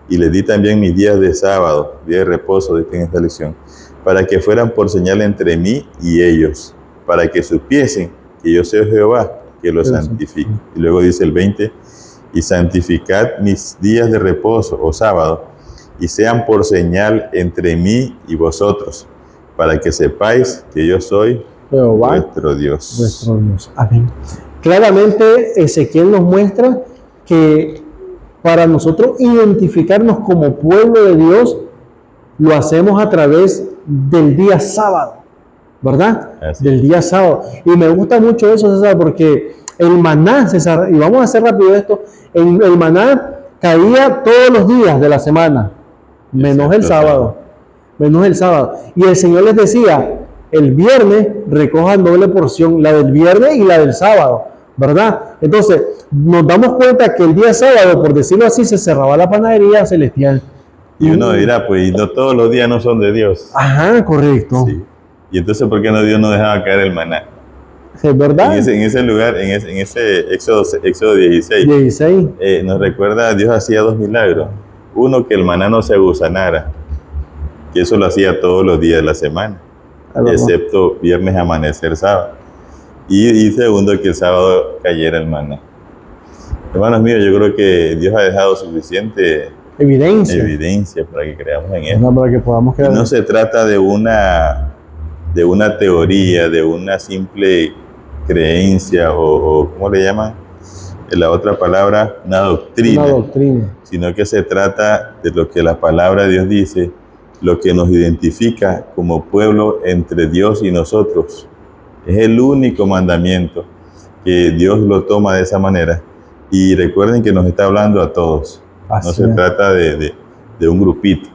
S3: y les di también mis días de sábado, día de reposo, dice en esta lección, para que fueran por señal entre mí y ellos, para que supiesen que yo soy Jehová, que los santifique. Y luego dice el 20, y santificad mis días de reposo o sábado, y sean por señal entre mí y vosotros, para que sepáis que yo soy
S2: Jehová,
S3: vuestro Dios.
S2: Vuestro Dios. Amén. Claramente Ezequiel nos muestra que para nosotros identificarnos como pueblo de Dios, lo hacemos a través del día sábado, ¿verdad? Del día sábado. Y me gusta mucho eso, César, porque el maná, César, y vamos a hacer rápido esto, el maná caía todos los días de la semana, menos el sábado. Menos el sábado. Y el Señor les decía, el viernes recojan doble porción, la del viernes y la del sábado, ¿verdad? Entonces, nos damos cuenta que el día sábado, por decirlo así, se cerraba la panadería celestial.
S3: Y uno dirá, pues, no todos los días no son de Dios.
S2: Ajá, correcto.
S3: Sí. Y entonces, ¿por qué no Dios no dejaba caer el maná?
S2: Es verdad.
S3: En ese lugar, en ese Éxodo 16, nos recuerda, Dios hacía 2 milagros. Uno, que el maná no se agusanara, que eso lo hacía todos los días de la semana, excepto viernes, amanecer, sábado. Y segundo, que el sábado cayera el maná. Hermanos míos, yo creo que Dios ha dejado suficiente evidencia para que creamos en Él.
S2: Para que podamos creer.
S3: No se trata de una teoría, de una simple creencia o ¿cómo le llaman? La otra palabra, una doctrina. Sino que se trata de lo que la palabra de Dios dice, lo que nos identifica como pueblo entre Dios y nosotros. Es el único mandamiento que Dios lo toma de esa manera. Y recuerden que nos está hablando a todos. No se trata de un grupito.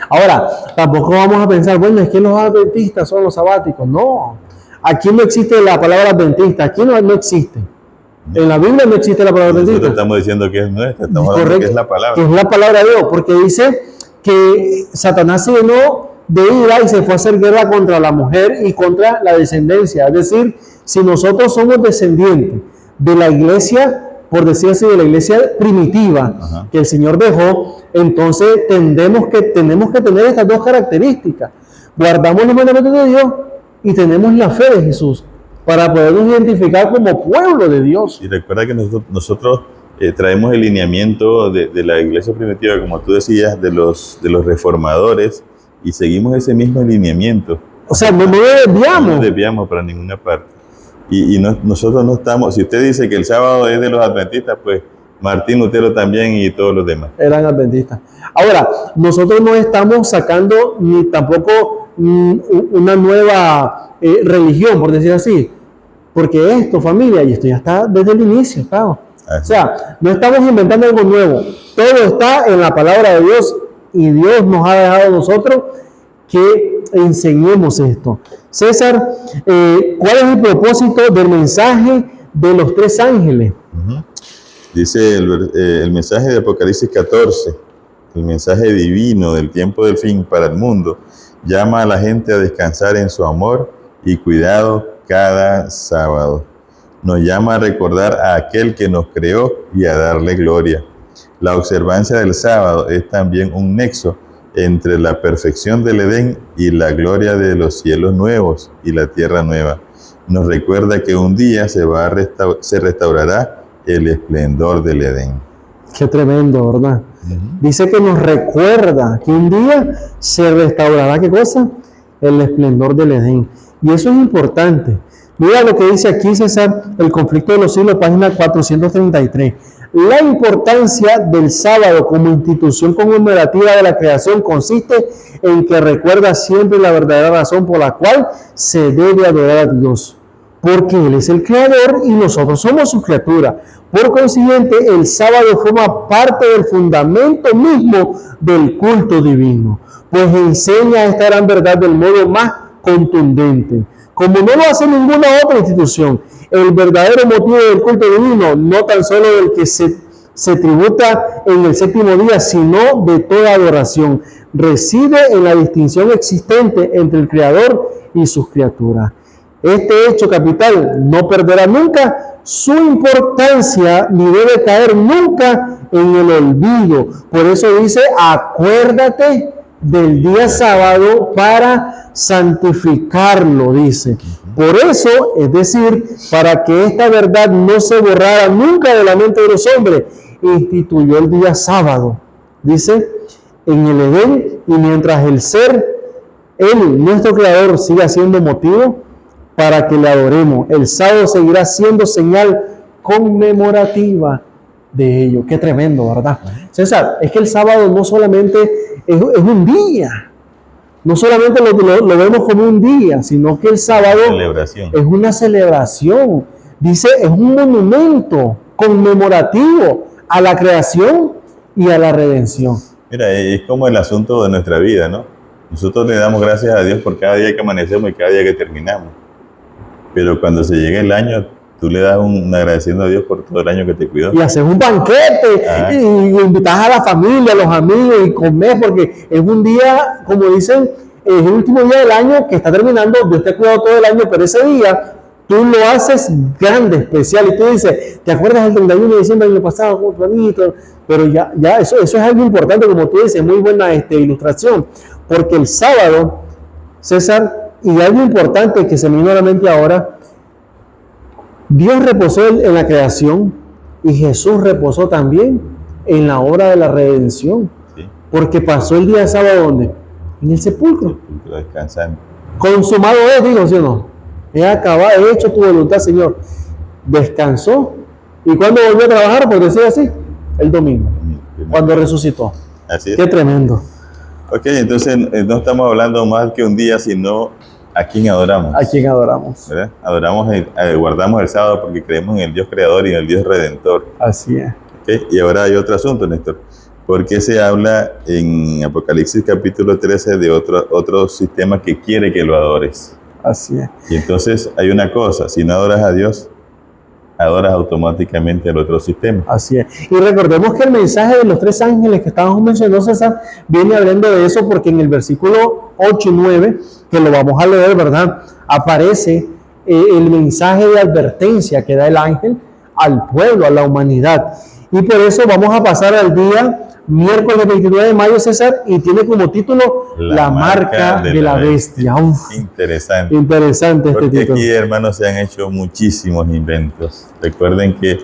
S2: Ahora, tampoco vamos a pensar, bueno, es que los adventistas son los sabáticos. No, aquí no existe la palabra adventista, aquí no existe. En la Biblia no existe la palabra adventista.
S3: Nosotros estamos diciendo que es nuestra, estamos hablando que es la palabra.
S2: Que es la palabra de Dios, porque dice que Satanás se llenó de ira y se fue a hacer guerra contra la mujer y contra la descendencia. Es decir, si nosotros somos descendientes de la iglesia, por decir así, de la iglesia primitiva que el Señor dejó, entonces tenemos que tener estas dos características. Guardamos los mandamientos de Dios y tenemos la fe de Jesús para podernos identificar como pueblo de Dios.
S3: Y recuerda que nosotros traemos el lineamiento de la iglesia primitiva, como tú decías, de los reformadores, y seguimos ese mismo lineamiento.
S2: O sea, no desviamos.
S3: No desviamos para ninguna parte. Y nosotros no estamos, si usted dice que el sábado es de los adventistas, pues Martín Lutero también y todos los demás.
S2: Eran adventistas. Ahora, nosotros no estamos sacando ni tampoco una nueva religión, por decir así. Porque esto, familia, y esto ya está desde el inicio, claro. O sea, no estamos inventando algo nuevo. Todo está en la palabra de Dios y Dios nos ha dejado a nosotros que enseñemos esto. César, ¿cuál es el propósito del mensaje de los 3 ángeles?
S3: Dice el mensaje de Apocalipsis 14, el mensaje divino del tiempo del fin para el mundo, llama a la gente a descansar en su amor y cuidado cada sábado. Nos llama a recordar a aquel que nos creó y a darle gloria. La observancia del sábado es también un nexo entre la perfección del Edén y la gloria de los cielos nuevos y la tierra nueva. Nos recuerda que un día se restaurará el esplendor del Edén.
S2: Qué tremendo, ¿verdad? Dice que nos recuerda que un día se restaurará, ¿qué cosa? El esplendor del Edén. Y eso es importante. Mira lo que dice aquí, César, el conflicto de los siglos, página 433. La importancia del sábado como institución conmemorativa de la creación consiste en que recuerda siempre la verdadera razón por la cual se debe adorar a Dios. Porque Él es el creador y nosotros somos su criatura. Por consiguiente, el sábado forma parte del fundamento mismo del culto divino, pues enseña esta gran verdad del modo más contundente. como no lo hace ninguna otra institución. El verdadero motivo del culto divino, no tan solo del que se tributa en el séptimo día, sino de toda adoración, reside en la distinción existente entre el Creador y sus criaturas. Este hecho capital no perderá nunca su importancia ni debe caer nunca en el olvido. Por eso dice, acuérdate del día sábado para santificarlo, dice. Por eso, es decir, para que esta verdad no se borrara nunca de la mente de los hombres, instituyó el día sábado, dice, en el Edén, y mientras el ser, él, nuestro Creador, siga siendo motivo para que le adoremos, el sábado seguirá siendo señal conmemorativa de ello. Qué tremendo, ¿verdad? César, es que el sábado no solamente es un día, no solamente lo vemos como un día, sino que el sábado es una celebración. Dice, es un monumento conmemorativo a la creación y a la redención.
S3: Mira, es como el asunto de nuestra vida, ¿no? Nosotros le damos gracias a Dios por cada día que amanecemos y cada día que terminamos. Pero cuando se llega el año, tú le das un agradeciendo a Dios por todo el año que te cuidó.
S2: Y haces un banquete, y invitas a la familia, a los amigos, y comes, porque es un día, como dicen, es el último día del año que está terminando. Dios te ha cuidado todo el año, pero ese día tú lo haces grande, especial, y tú dices, ¿te acuerdas del 31 de diciembre del año pasado? Oh, bonito. Pero ya eso es algo importante, como tú dices, muy buena ilustración, porque el sábado, César, y algo importante que se me vino a la mente ahora, Dios reposó en la creación y Jesús reposó también en la obra de la redención, sí. Porque pasó el día de sábado, ¿dónde? En el sepulcro.
S3: Descansando.
S2: Consumado es, digo, ¿sí o no? He acabado, he hecho tu voluntad, Señor. Descansó. ¿Y cuándo volvió a trabajar? Por decir así, el domingo, cuando resucitó.
S3: Así es.
S2: Qué tremendo.
S3: Ok, entonces no estamos hablando más que un día, sino a quién adoramos.
S2: A quién adoramos.
S3: ¿Verdad? Guardamos el sábado porque creemos en el Dios creador y en el Dios redentor.
S2: Así es.
S3: Okay. Y ahora hay otro asunto, Néstor. ¿Por qué se habla en Apocalipsis capítulo 13 de otro sistema que quiere que lo adores?
S2: Así es.
S3: Y entonces hay una cosa, si no adoras a Dios, adoras automáticamente al otro sistema.
S2: Así es. Y recordemos que el mensaje de los 3 ángeles que estábamos mencionando, César, viene hablando de eso porque en el versículo 8 y 9, que lo vamos a leer, ¿verdad? Aparece el mensaje de advertencia que da el ángel al pueblo, a la humanidad. Y por eso vamos a pasar al día miércoles 29 de mayo, César, y tiene como título La marca de la bestia. Uf,
S3: interesante.
S2: Interesante este título.
S3: Porque aquí, hermanos, se han hecho muchísimos inventos. Recuerden que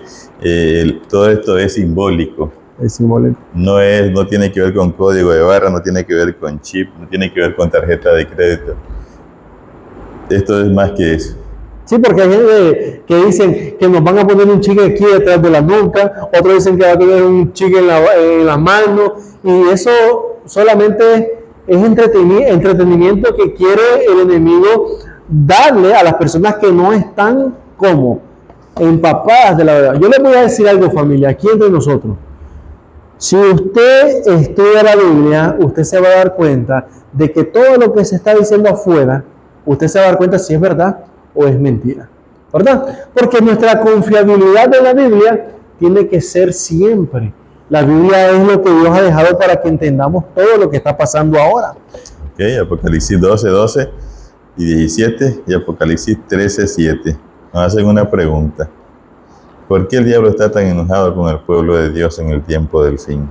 S3: todo esto es simbólico.
S2: Es simbólico.
S3: No tiene que ver con código de barra, no tiene que ver con chip, no tiene que ver con tarjeta de crédito. Esto es más que eso.
S2: Sí, porque hay gente que dicen que nos van a poner un chicle aquí detrás de la nuca, otros dicen que va a tener un chicle en la mano, y eso solamente es entretenimiento que quiere el enemigo darle a las personas que no están como empapadas de la verdad. Yo les voy a decir algo, familia, aquí entre nosotros. Si usted estudia la Biblia, usted se va a dar cuenta de que todo lo que se está diciendo afuera, usted se va a dar cuenta si es verdad o es mentira, ¿verdad? Porque nuestra confiabilidad en la Biblia tiene que ser siempre. La Biblia es lo que Dios ha dejado para que entendamos todo lo que está pasando ahora.
S3: Ok, Apocalipsis 12 y 17 y Apocalipsis 13, 7. Nos hacen una pregunta. ¿Por qué el diablo está tan enojado con el pueblo de Dios en el tiempo del fin?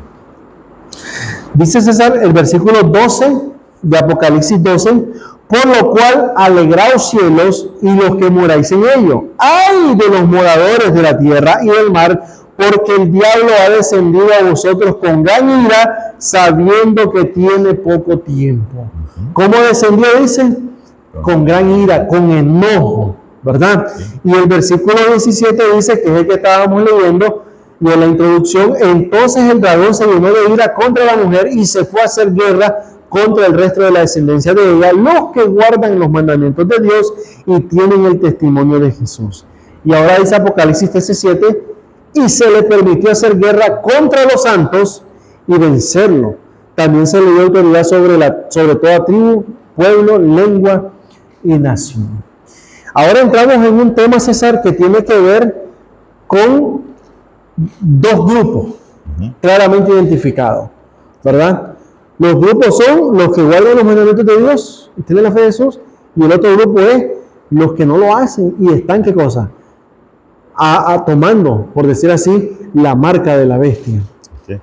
S2: Dice César, el versículo 12 de Apocalipsis 12, por lo cual alegraos cielos y los que moráis en ellos. ¡Ay de los moradores de la tierra y del mar! Porque el diablo ha descendido a vosotros con gran ira, sabiendo que tiene poco tiempo. ¿Cómo descendió? Dice, con gran ira, con enojo, ¿verdad? Y el versículo 17 dice, que es el que estábamos leyendo de la introducción, entonces el dragón se llenó de ira contra la mujer y se fue a hacer guerra contra el resto de la descendencia de ella, los que guardan los mandamientos de Dios y tienen el testimonio de Jesús. Y ahora dice Apocalipsis 13:7, y se le permitió hacer guerra contra los santos y vencerlo. También se le dio autoridad sobre toda tribu, pueblo, lengua y nación. Ahora entramos en un tema, César, que tiene que ver con dos grupos claramente identificados, ¿verdad? Los grupos son los que guardan los mandamientos de Dios y tienen la fe de Jesús, y el otro grupo es los que no lo hacen y están, ¿qué cosa? Tomando, por decir así, la marca de la bestia.
S3: Sí.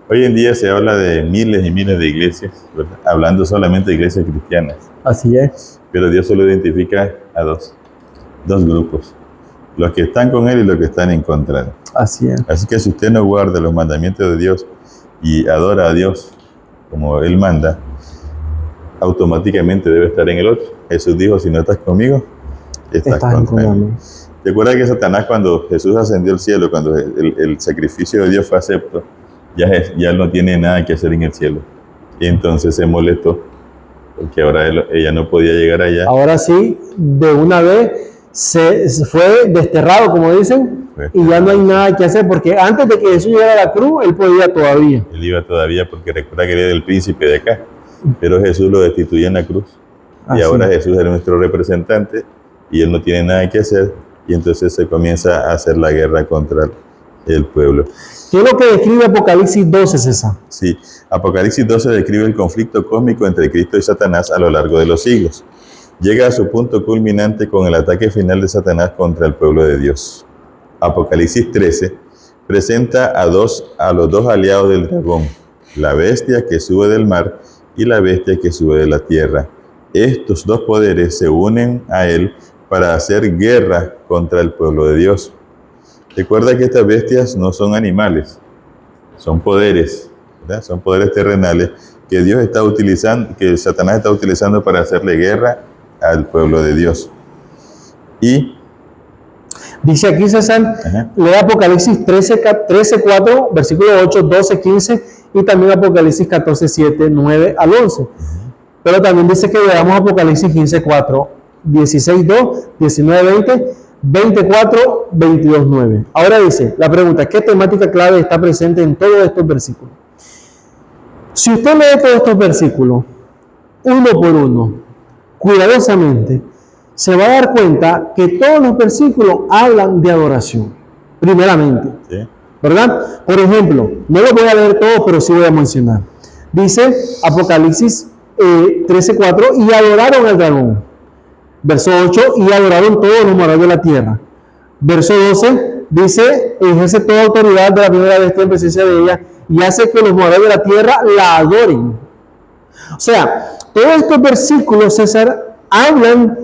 S3: Hoy en día se habla de miles y miles de iglesias, ¿verdad? Hablando solamente de iglesias cristianas.
S2: Así es.
S3: Pero Dios solo identifica a dos grupos. Los que están con Él y los que están en contra de Él.
S2: Así es.
S3: Así que si usted no guarda los mandamientos de Dios y adora a Dios como Él manda, automáticamente debe estar en el otro. Jesús dijo, si no estás conmigo, estás contra mí. ¿Te acuerdas que Satanás, cuando Jesús ascendió al cielo, cuando el sacrificio de Dios fue acepto, ya no tiene nada que hacer en el cielo? Y entonces se molestó, porque ahora ella no podía llegar allá.
S2: Ahora sí, de una vez se fue desterrado, como dicen, y ya no hay nada que hacer, porque antes de que Jesús llegara a la cruz, él podía todavía.
S3: Él iba todavía, porque recuerda que él era el príncipe de acá, pero Jesús lo destituyó en la cruz. Y ahora Jesús es nuestro representante, y él no tiene nada que hacer, y entonces se comienza a hacer la guerra contra el pueblo.
S2: ¿Qué es lo que describe Apocalipsis 12, César?
S3: Sí, Apocalipsis 12 describe el conflicto cósmico entre Cristo y Satanás a lo largo de los siglos. Llega a su punto culminante con el ataque final de Satanás contra el pueblo de Dios. Apocalipsis 13 presenta a los dos aliados del dragón, la bestia que sube del mar y la bestia que sube de la tierra. Estos dos poderes se unen a él para hacer guerra contra el pueblo de Dios. Recuerda que estas bestias no son animales, son poderes, ¿verdad? Son poderes terrenales que Dios está utilizando, que Satanás está utilizando para hacerle guerra al pueblo de Dios. Y
S2: dice aquí, César, lee Apocalipsis 13, 4, versículo 8, 12, 15 y también Apocalipsis 14, 7, 9 al 11. Pero también dice que leamos Apocalipsis 15, 4, 16, 2, 19, 20, 24, 22, 9. Ahora dice, la pregunta, ¿qué temática clave está presente en todos estos versículos? Si usted lee todos estos versículos, uno por uno, cuidadosamente, se va a dar cuenta que todos los versículos hablan de adoración, primeramente.
S3: ¿sí?
S2: ¿Verdad? Por ejemplo, no lo voy a leer todo, pero sí voy a mencionar. Dice Apocalipsis 13:4, y adoraron al dragón. Verso 8, y adoraron todos los moradores de la tierra. Verso 12, dice, ejerce toda autoridad de la primera bestia en presencia de ella, y hace que los moradores de la tierra la adoren. O sea, todos estos versículos, César, hablan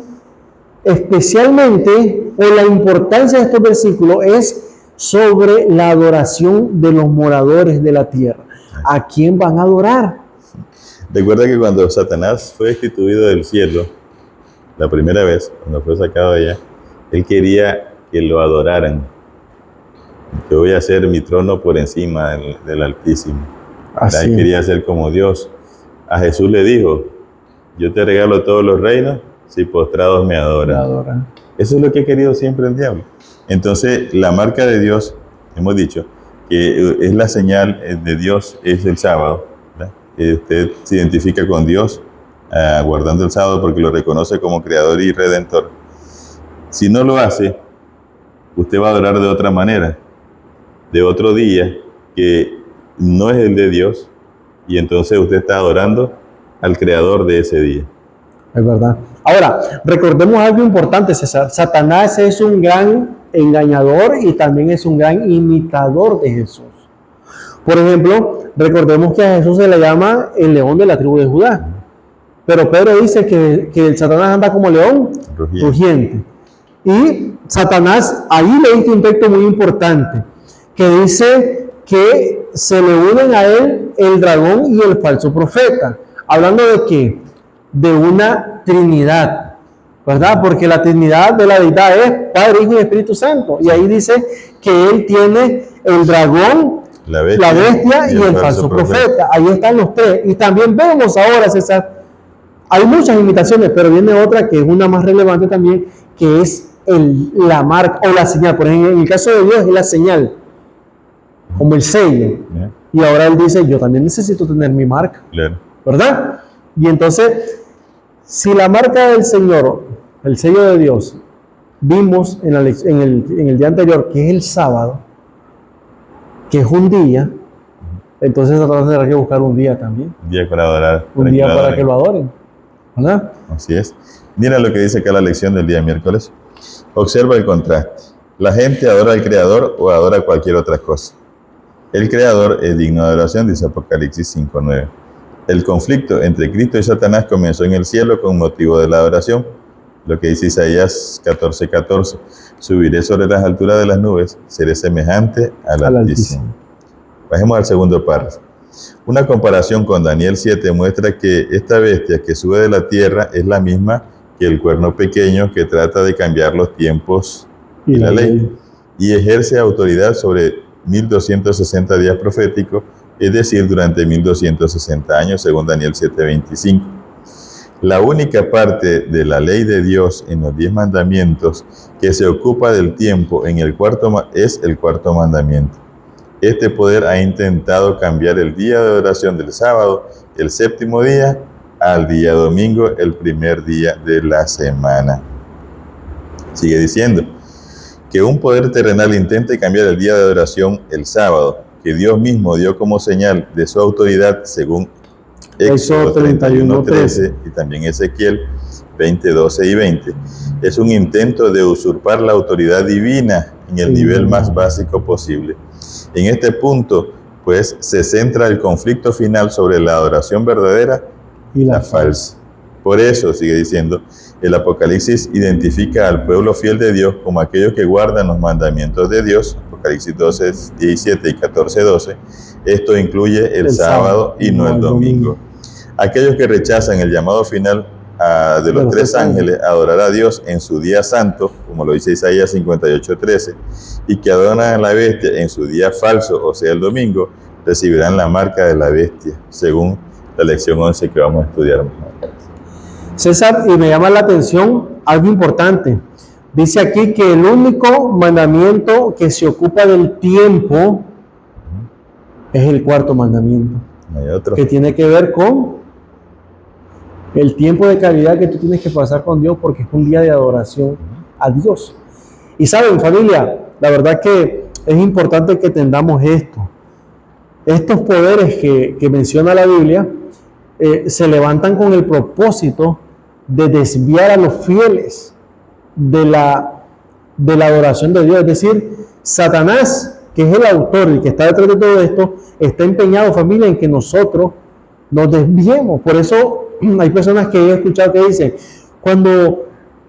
S2: especialmente, o la importancia de estos versículos es sobre la adoración de los moradores de la tierra. ¿A quién van a adorar?
S3: Recuerda que cuando Satanás fue destituido del cielo, la primera vez, cuando fue sacado de allá, él quería que lo adoraran. Yo voy a hacer mi trono por encima del Altísimo. Él quería ser como Dios. A Jesús le dijo, yo te regalo todos los reinos si postrados me adoran. Eso es lo que ha querido siempre el diablo. Entonces, la marca de Dios, hemos dicho, que es la señal de Dios, es el sábado. ¿verdad? Usted se identifica con Dios guardando el sábado porque lo reconoce como creador y redentor. Si no lo hace, usted va a adorar de otra manera, de otro día que no es el de Dios, y entonces usted está adorando al creador de ese día.
S2: Es verdad. Ahora, recordemos algo importante, César. Satanás es un gran engañador y también es un gran imitador de Jesús. Por ejemplo, recordemos que a Jesús se le llama el león de la tribu de Judá. Pero Pedro dice que el Satanás anda como león rugiente. Y Satanás, ahí le dice un texto muy importante, que dice que se le unen a él el dragón y el falso profeta. ¿Hablando de qué? De una Trinidad, ¿verdad? Porque la Trinidad de la deidad es Padre, Hijo y Espíritu Santo. Y ahí dice que él tiene el dragón, la bestia y el falso profeta. Ahí están los tres. Y también vemos ahora, César, hay muchas imitaciones, pero viene otra que es una más relevante también, que es la marca o la señal. Por ejemplo, en el caso de Dios es la señal, como el sello. Y ahora él dice, yo también necesito tener mi marca, ¿verdad? Y entonces, si la marca del Señor, el sello de Dios, vimos en el día anterior que es el sábado, que es un día, entonces nosotros tendrá que buscar un día también.
S3: Un día para adorar.
S2: Un día para que lo adoren. ¿Verdad?
S3: Así es. Mira lo que dice acá la lección del día miércoles. Observa el contraste. La gente adora al Creador o adora cualquier otra cosa. El Creador es digno de adoración, dice Apocalipsis 5:9. El conflicto entre Cristo y Satanás comenzó en el cielo con motivo de la adoración. Lo que dice Isaías 14:14. Subiré sobre las alturas de las nubes, seré semejante al Altísimo. Bajemos al segundo párrafo. Una comparación con Daniel 7 muestra que esta bestia que sube de la tierra es la misma que el cuerno pequeño que trata de cambiar los tiempos y la ley y ejerce autoridad sobre 1260 días proféticos, es decir, durante 1260 años, según Daniel 7:25. La única parte de la ley de Dios en los 10 mandamientos que se ocupa del tiempo es el cuarto mandamiento. Este poder ha intentado cambiar el día de adoración del sábado, el séptimo día, al día domingo, el primer día de la semana. Sigue diciendo que un poder terrenal intente cambiar el día de adoración, el sábado, que Dios mismo dio como señal de su autoridad, según Éxodo 31:13 y también Ezequiel 20:12 y 20. Es un intento de usurpar la autoridad divina en el nivel más básico posible. En este punto, pues, se centra el conflicto final sobre la adoración verdadera y la falsa. Por eso, sigue diciendo, el Apocalipsis identifica al pueblo fiel de Dios como aquellos que guardan los mandamientos de Dios, Apocalipsis 12:17 y 14:12. Esto incluye el sábado y no el domingo. Aquellos que rechazan el llamado final de los tres ángeles a adorar a Dios en su día santo, como lo dice Isaías 58:13, y que adoran a la bestia en su día falso, o sea el domingo, recibirán la marca de la bestia, según la lección 11 que vamos a estudiar.
S2: César, y me llama la atención algo importante. Dice aquí que el único mandamiento que se ocupa del tiempo es el cuarto mandamiento.
S3: No hay otro.
S2: Que tiene que ver con el tiempo de calidad que tú tienes que pasar con Dios, porque es un día de adoración a Dios. Y saben, familia, la verdad que es importante que entendamos esto. Estos poderes que menciona la Biblia se levantan con el propósito de desviar a los fieles de la adoración de Dios. Es decir, Satanás, que es el autor y que está detrás de todo esto, está empeñado, familia, en que nosotros nos desviemos. Por eso hay personas que he escuchado que dicen, cuando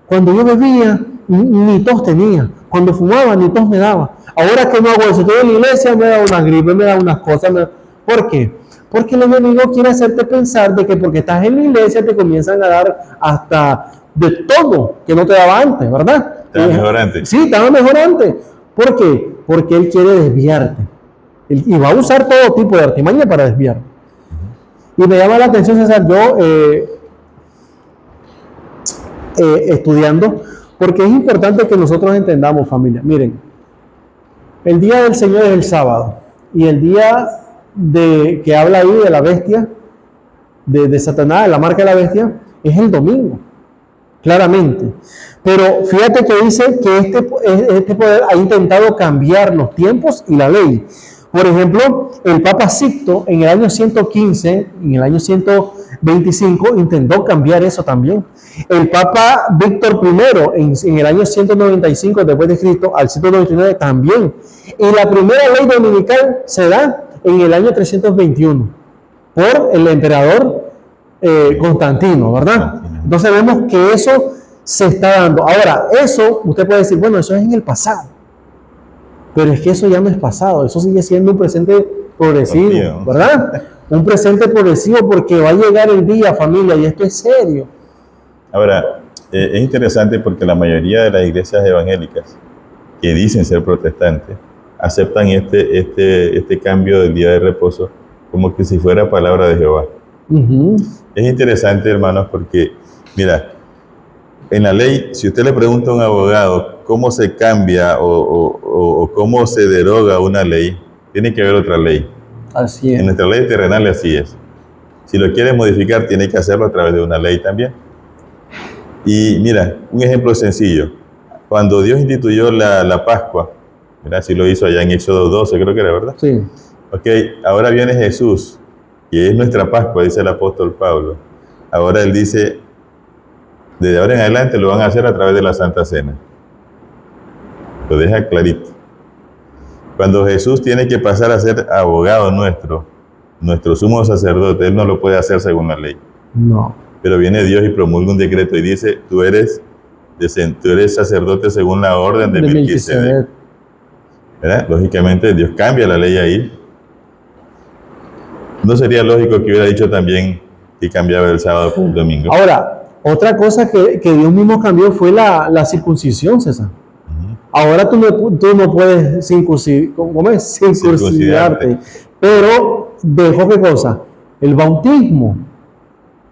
S2: yo bebía, ni tos tenía. Cuando fumaba, ni tos me daba. Ahora que no hago eso, estoy en la iglesia, me da una gripe, me da unas cosas. ¿Por qué? Porque el enemigo quiere hacerte pensar de que porque estás en la iglesia te comienzan a dar hasta de todo que no te daba antes, ¿verdad?
S3: Estaba mejor antes.
S2: Sí, estaba mejor antes. ¿Por qué? Porque él quiere desviarte. Y va a usar todo tipo de artimaña para desviarte. Y me llama la atención, César, yo estudiando, porque es importante que nosotros entendamos, familia. Miren, el día del Señor es el sábado, y el día que habla ahí de la bestia, de Satanás, de la marca de la bestia, es el domingo, claramente. Pero fíjate que dice que este poder ha intentado cambiar los tiempos y la ley. Por ejemplo, el Papa Sixto en el año 115, en el año 125, intentó cambiar eso también. El Papa Víctor I en el año 195 después de Cristo al 199 también. Y la primera ley dominical se da en el año 321 por el emperador Constantino, ¿verdad? Entonces vemos que eso se está dando. Ahora, eso, usted puede decir, bueno, eso es en el pasado. Pero es que eso ya no es pasado, eso sigue siendo un presente progresivo, ¿verdad? Un presente progresivo, porque va a llegar el día, familia, y esto es serio.
S3: Ahora, es interesante porque la mayoría de las iglesias evangélicas que dicen ser protestantes aceptan este cambio del día de reposo como que si fuera palabra de Jehová. Es interesante, hermanos, porque, mira, en la ley, si usted le pregunta a un abogado cómo se cambia o cómo se deroga una ley, tiene que haber otra ley.
S2: Así es.
S3: En nuestra ley terrenal así es. Si lo quiere modificar, tiene que hacerlo a través de una ley también. Y mira, un ejemplo sencillo. cuando Dios instituyó la Pascua, ¿verdad? Así lo hizo allá en Éxodo 12, creo que era, ¿verdad?
S2: Sí.
S3: Ok, ahora viene Jesús, y es nuestra Pascua, dice el apóstol Pablo. Ahora él dice, desde ahora en adelante lo van a hacer a través de la Santa Cena. Lo deja clarito. Cuando Jesús tiene que pasar a ser abogado nuestro sumo sacerdote, él no lo puede hacer según la ley.
S2: No.
S3: Pero viene Dios y promulga un decreto y dice, tú eres sacerdote según la orden de Melquisedec. ¿Verdad? Lógicamente Dios cambia la ley ahí. ¿No sería lógico que hubiera dicho también que cambiaba el sábado por el domingo?
S2: Ahora, otra cosa que Dios mismo cambió fue la circuncisión, César. Ahora tú no puedes circuncidarte. Pero dejó qué cosa? El bautismo,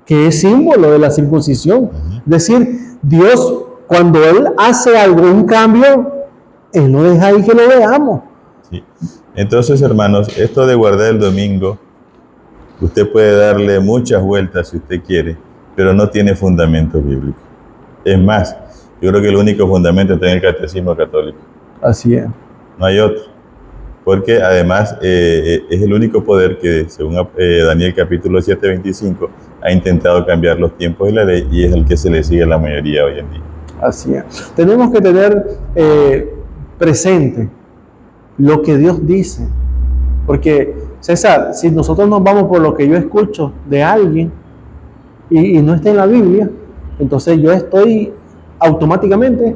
S2: que es símbolo de la circuncisión. Es decir, Dios, cuando Él hace algo, un cambio, Él no deja ahí que lo veamos.
S3: Sí. Entonces, hermanos, esto de guardar el domingo, usted puede darle muchas vueltas si usted quiere, pero no tiene fundamento bíblico. Es más, yo creo que el único fundamento está en el catecismo católico.
S2: Así es.
S3: No hay otro. Porque además es el único poder que, según Daniel capítulo 7, 25, ha intentado cambiar los tiempos y la ley, y es el que se le sigue a la mayoría hoy en día.
S2: Así es. Tenemos que tener presente lo que Dios dice. Porque, César, si nosotros nos vamos por lo que yo escucho de alguien y no está en la Biblia, entonces yo estoy automáticamente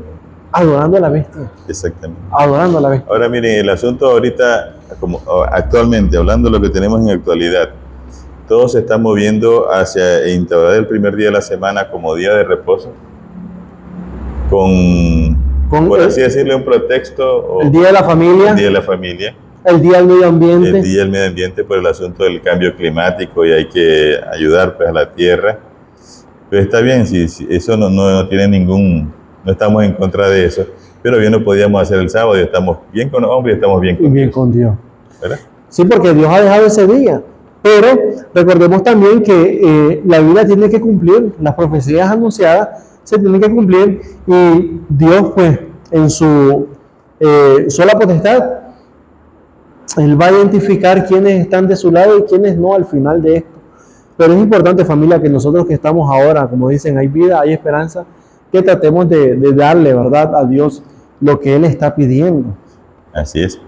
S2: adorando a la bestia.
S3: Exactamente.
S2: Adorando a la bestia.
S3: Ahora miren, el asunto ahorita, como actualmente, hablando de lo que tenemos en actualidad, todo se está moviendo hacia instaurar el primer día de la semana como día de reposo, por así decirlo, un pretexto.
S2: El día de la familia.
S3: El día de la familia.
S2: El día del medio ambiente.
S3: El día del medio ambiente por el asunto del cambio climático, y hay que ayudar pues a la tierra. Pero está bien, si eso no tiene ningún, no estamos en contra de eso, pero bien lo podíamos hacer el sábado y estamos bien con hombres y estamos bien con Dios. ¿Verdad?
S2: Sí, porque Dios ha dejado ese día. Pero recordemos también que la Biblia tiene que cumplir, las profecías anunciadas se tienen que cumplir, y Dios pues en su sola potestad, Él va a identificar quiénes están de su lado y quiénes no al final de esto. Pero es importante, familia, que nosotros que estamos ahora, como dicen, hay vida, hay esperanza, que tratemos de darle, ¿verdad?, a Dios lo que Él está pidiendo.
S3: Así es.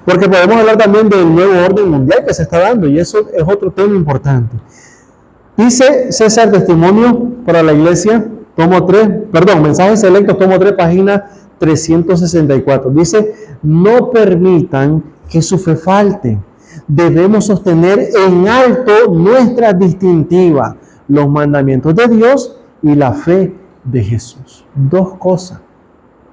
S2: Porque podemos hablar también del nuevo orden mundial que se está dando, y eso es otro tema importante. Dice César, Testimonio para la Iglesia, Mensajes Selectos, tomo 3, página 364. Dice, no permitan que su fe falte. Debemos sostener en alto nuestra distintiva, los mandamientos de Dios y la fe de Jesús. Dos cosas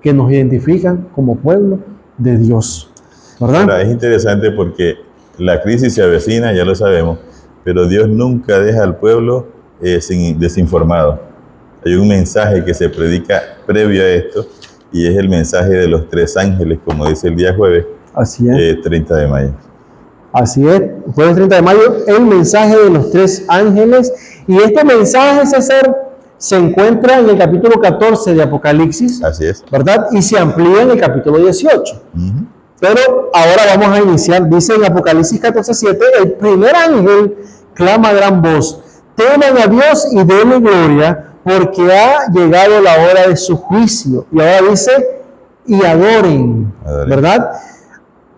S2: que nos identifican como pueblo de Dios, ¿verdad?
S3: Ahora, es interesante porque la crisis se avecina, ya lo sabemos, pero Dios nunca deja al pueblo desinformado. Hay un mensaje que se predica previo a esto, y es el mensaje de los 3 ángeles, como dice el día jueves.
S2: Así es.
S3: 30 de mayo.
S2: Así es, jueves 30 de mayo, el mensaje de los 3 ángeles. Y este mensaje, César, se encuentra en el capítulo 14 de Apocalipsis.
S3: Así es.
S2: ¿Verdad? Y se amplía en el capítulo 18. Pero ahora vamos a iniciar, dice en Apocalipsis 14:7, el primer ángel clama a gran voz, teman a Dios y denle gloria, porque ha llegado la hora de su juicio. Y ahora dice, y adoren. ¿Verdad?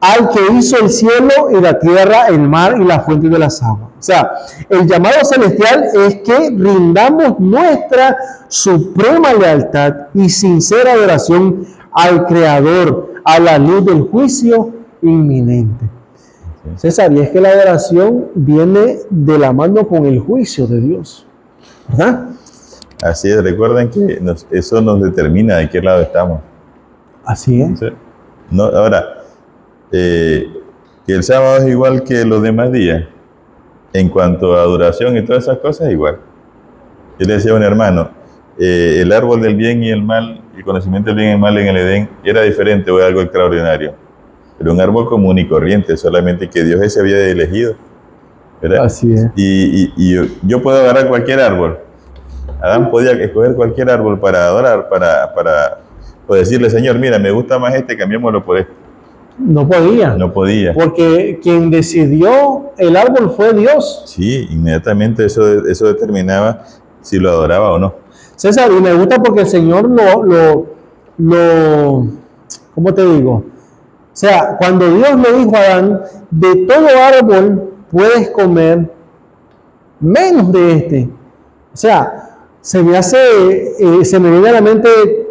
S2: Al que hizo el cielo y la tierra, el mar y las fuentes de las aguas. O sea, el llamado celestial es que rindamos nuestra suprema lealtad y sincera adoración al Creador, a la luz del juicio inminente. César, y es que la adoración viene de la mano con el juicio de Dios, ¿verdad?
S3: Así es, recuerden que eso nos determina de qué lado estamos.
S2: Así es.
S3: ¿Sí? No, ahora, que el sábado es igual que los demás días, en cuanto a adoración y todas esas cosas, igual. Yo le decía a un hermano, el árbol del bien y el mal, el conocimiento del bien y el mal en el Edén, era diferente o era algo extraordinario. Pero un árbol común y corriente, solamente que Dios ese había elegido, ¿verdad?
S2: Así es.
S3: Y yo puedo agarrar cualquier árbol. Adán podía escoger cualquier árbol para adorar, O decirle, Señor, mira, me gusta más este, cambiémoslo por este.
S2: No podía.
S3: No podía.
S2: Porque quien decidió el árbol fue Dios.
S3: Sí, inmediatamente eso determinaba si lo adoraba o no.
S2: César, y me gusta porque el Señor ¿cómo te digo? O sea, cuando Dios le dijo a Adán, de todo árbol puedes comer, menos de este. O sea, se me viene a la mente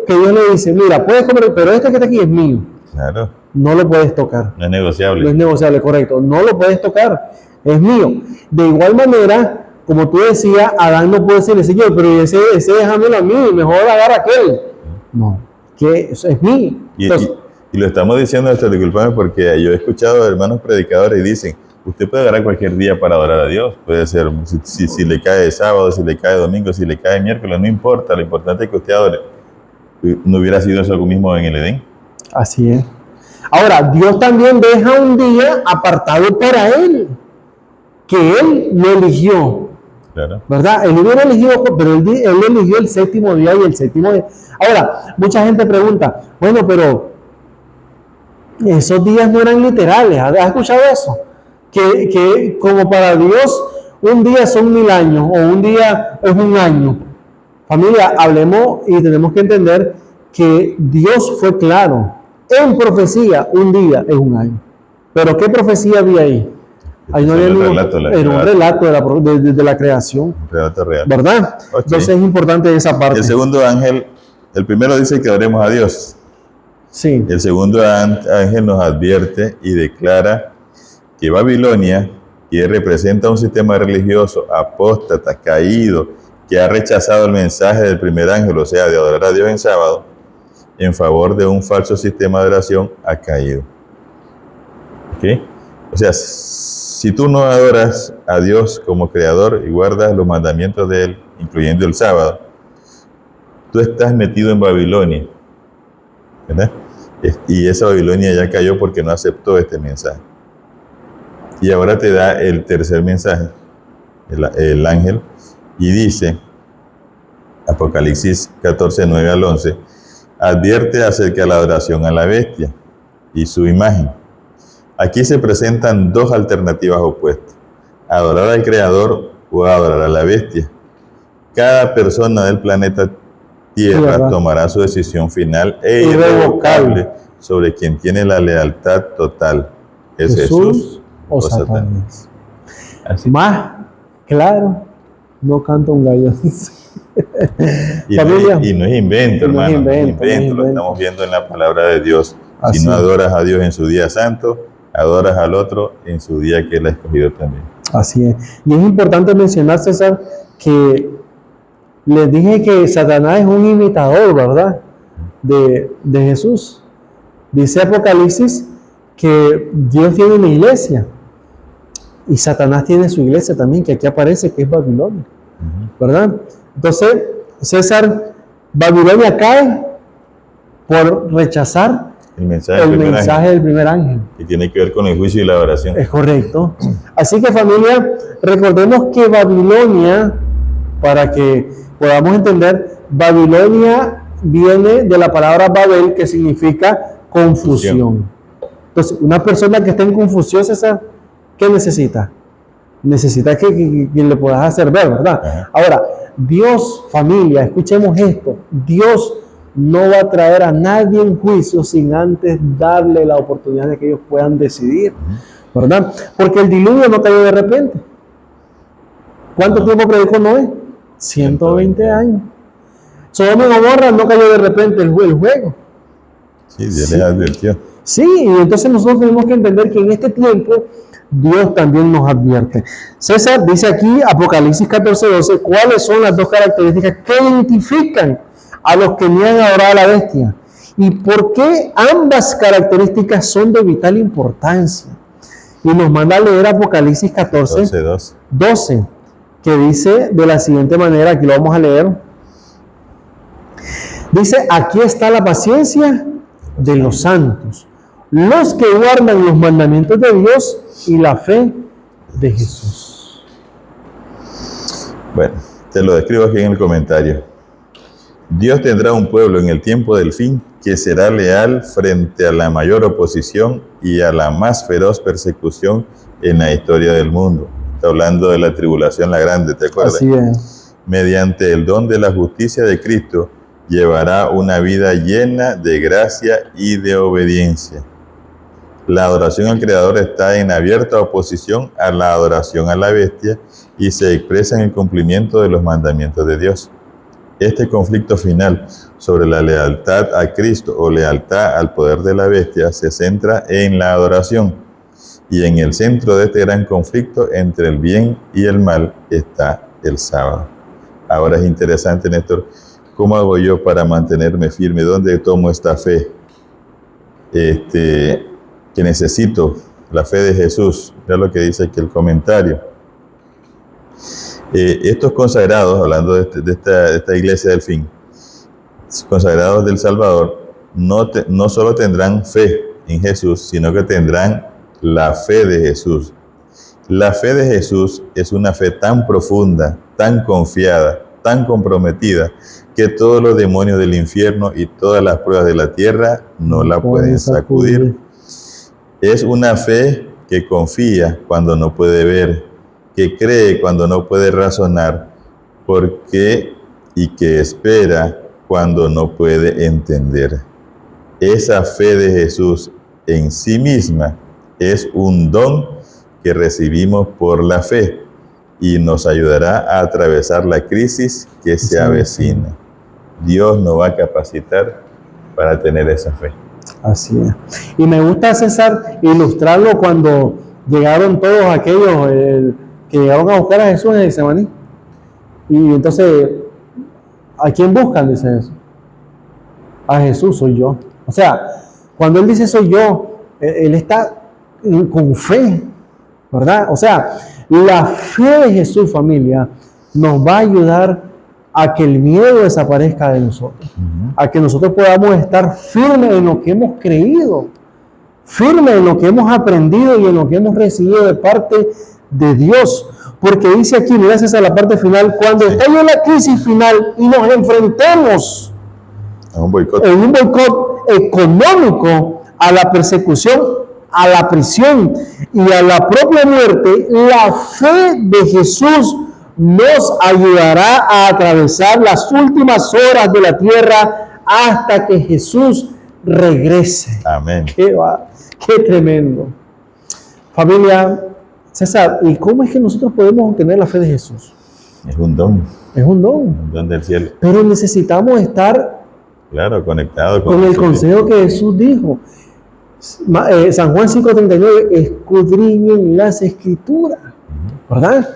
S2: que Dios le dice, mira, puedes comer, pero este que está aquí es mío.
S3: Claro.
S2: No lo puedes tocar.
S3: No es negociable.
S2: No es negociable, correcto. No lo puedes tocar. Es mío. De igual manera, como tú decías, Adán no puede decirle, Señor, pero ese déjamelo a mí, mejor agarra aquel. No, que eso es mío. Entonces,
S3: y lo estamos diciendo, hasta disculpame, porque yo he escuchado a hermanos predicadores y dicen, usted puede agarrar cualquier día para adorar a Dios. Puede ser, si le cae sábado, si le cae domingo, si le cae miércoles, no importa. Lo importante es que usted adore. ¿No hubiera sido eso mismo en el Edén?
S2: Así es. Ahora, Dios también deja un día apartado para Él, que Él lo eligió.
S3: Claro.
S2: ¿Verdad? Él hubiera elegido, pero él eligió el séptimo día y el séptimo día. Ahora, mucha gente pregunta, bueno, pero esos días no eran literales. ¿Has escuchado eso? Que como para Dios un día son 1000 años o un día es un año. Familia, hablemos y tenemos que entender que Dios fue claro. En profecía, un día es un año. Pero ¿qué profecía había ahí? Ahí no había ningún relato de la creación. Un
S3: relato real.
S2: ¿Verdad? Okay. Entonces es importante esa parte.
S3: El segundo ángel, el primero dice que oremos a Dios.
S2: Sí.
S3: El segundo ángel nos advierte y declara que Babilonia, que representa un sistema religioso apóstata, caído, que ha rechazado el mensaje del primer ángel, o sea, de adorar a Dios en sábado, en favor de un falso sistema de oración, ha caído. ¿Okay? O sea, si tú no adoras a Dios como creador y guardas los mandamientos de Él, incluyendo el sábado, tú estás metido en Babilonia, ¿verdad? Y esa Babilonia ya cayó porque no aceptó este mensaje. Y ahora te da el tercer mensaje, el ángel, y dice, Apocalipsis 14, 9 al 11, advierte acerca de la adoración a la bestia y su imagen. Aquí se presentan dos alternativas opuestas: adorar al Creador o adorar a la bestia. Cada persona del planeta Tierra tomará su decisión final e irrevocable sobre quien tiene la lealtad total. ¿Es Jesús o Satanás?
S2: Así. Más claro, no canta un gallo.
S3: Y no es invento, hermano. No es invento, lo estamos viendo en la palabra de Dios. Así. Si no adoras a Dios en su día santo, adoras al otro en su día que Él ha escogido también.
S2: Así es. Y es importante mencionar, César, que les dije que Satanás es un imitador, ¿verdad? De Jesús. Dice Apocalipsis que Dios tiene una iglesia y Satanás tiene su iglesia también, que aquí aparece, que es Babilonia, ¿verdad? Entonces, César, Babilonia cae por rechazar el mensaje del primer ángel.
S3: Que tiene que ver con el juicio y la oración.
S2: Es correcto. Así que, familia, recordemos que Babilonia, para que podamos entender, Babilonia viene de la palabra Babel, que significa confusión. Entonces, una persona que está en confusión, César, ¿qué necesita? Necesita que le puedas hacer ver, ¿verdad? Ajá. Ahora, Dios, familia, escuchemos esto, Dios no va a traer a nadie en juicio sin antes darle la oportunidad de que ellos puedan decidir, ¿verdad? Porque el diluvio no cayó de repente. ¿Cuánto tiempo predicó Noé? 120 años. Sodoma y Gomorra no cayó de repente el juego.
S3: Sí, Dios les advirtió.
S2: Sí, y entonces nosotros tenemos que entender que en este tiempo Dios también nos advierte. César dice aquí, Apocalipsis 14, 12, ¿cuáles son las dos características que identifican a los que niegan a adorar a la bestia? ¿Y por qué ambas características son de vital importancia? Y nos manda a leer Apocalipsis 14, 12, que dice de la siguiente manera, aquí lo vamos a leer. Dice, aquí está la paciencia de los santos, los que guardan los mandamientos de Dios y la fe de Jesús.
S3: Bueno, te lo describo aquí en el comentario. Dios tendrá un pueblo en el tiempo del fin que será leal frente a la mayor oposición y a la más feroz persecución en la historia del mundo. Está hablando de la tribulación la grande, ¿te acuerdas?
S2: Así es.
S3: Mediante el don de la justicia de Cristo, llevará una vida llena de gracia y de obediencia. La adoración al Creador está en abierta oposición a la adoración a la bestia y se expresa en el cumplimiento de los mandamientos de Dios. Este conflicto final sobre la lealtad a Cristo o lealtad al poder de la bestia se centra en la adoración, y en el centro de este gran conflicto entre el bien y el mal está el sábado. Ahora es interesante, Néstor, ¿cómo hago yo para mantenerme firme? ¿Dónde tomo esta fe? Que necesito, la fe de Jesús. Mira lo que dice aquí el comentario. Estos consagrados, hablando de esta iglesia del fin, consagrados del Salvador, no solo tendrán fe en Jesús, sino que tendrán la fe de Jesús. La fe de Jesús es una fe tan profunda, tan confiada, tan comprometida, que todos los demonios del infierno y todas las pruebas de la tierra no la pueden sacudir. Es una fe que confía cuando no puede ver, que cree cuando no puede razonar, y que espera cuando no puede entender. Esa fe de Jesús en sí misma es un don que recibimos por la fe y nos ayudará a atravesar la crisis que se avecina. Dios nos va a capacitar para tener esa fe.
S2: Así es. Y me gusta, César, ilustrarlo cuando llegaron todos aquellos que llegaron a buscar a Jesús en Getsemaní. Y entonces, ¿a quién buscan? Dice eso. A Jesús, soy yo. O sea, cuando Él dice soy yo, Él está con fe, ¿verdad? O sea, la fe de Jesús, familia, nos va a ayudar a que el miedo desaparezca de nosotros, a que nosotros podamos estar firmes en lo que hemos creído, firmes en lo que hemos aprendido y en lo que hemos recibido de parte de Dios. Porque dice aquí, mira, esa es la parte final, cuando estalle la crisis final y nos enfrentemos en un boicot económico, a la persecución, a la prisión y a la propia muerte, la fe de Jesús nos ayudará a atravesar las últimas horas de la tierra hasta que Jesús regrese.
S3: Amén.
S2: Qué tremendo. Familia, César, ¿y cómo es que nosotros podemos obtener la fe de Jesús?
S3: Es un don.
S2: Es un don.
S3: Un don del cielo.
S2: Pero necesitamos estar
S3: conectado
S2: con el consejo que Jesús dijo. San Juan 5:39, escudriñen las Escrituras, ¿verdad?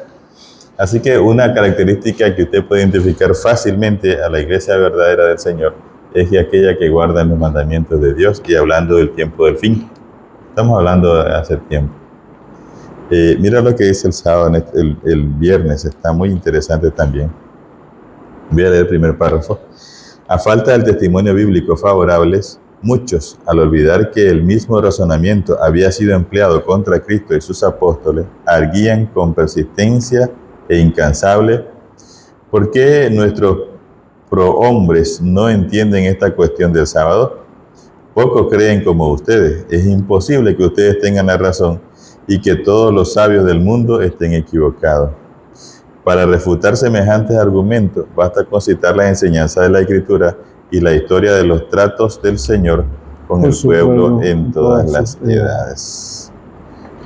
S3: Así que una característica que usted puede identificar fácilmente a la iglesia verdadera del Señor es que aquella que guarda los mandamientos de Dios, y hablando del tiempo del fin. Estamos hablando de hace tiempo. Mira lo que dice el sábado, el viernes, está muy interesante también. Voy a leer el primer párrafo. A falta del testimonio bíblico favorables, muchos, al olvidar que el mismo razonamiento había sido empleado contra Cristo y sus apóstoles, arguían con persistencia e incansable. ¿Por qué nuestros prohombres no entienden esta cuestión del sábado? Pocos creen como ustedes. Es imposible que ustedes tengan la razón y que todos los sabios del mundo estén equivocados. Para refutar semejantes argumentos, basta con citar las enseñanzas de la Escritura y la historia de los tratos del Señor con el pueblo en todas las edades.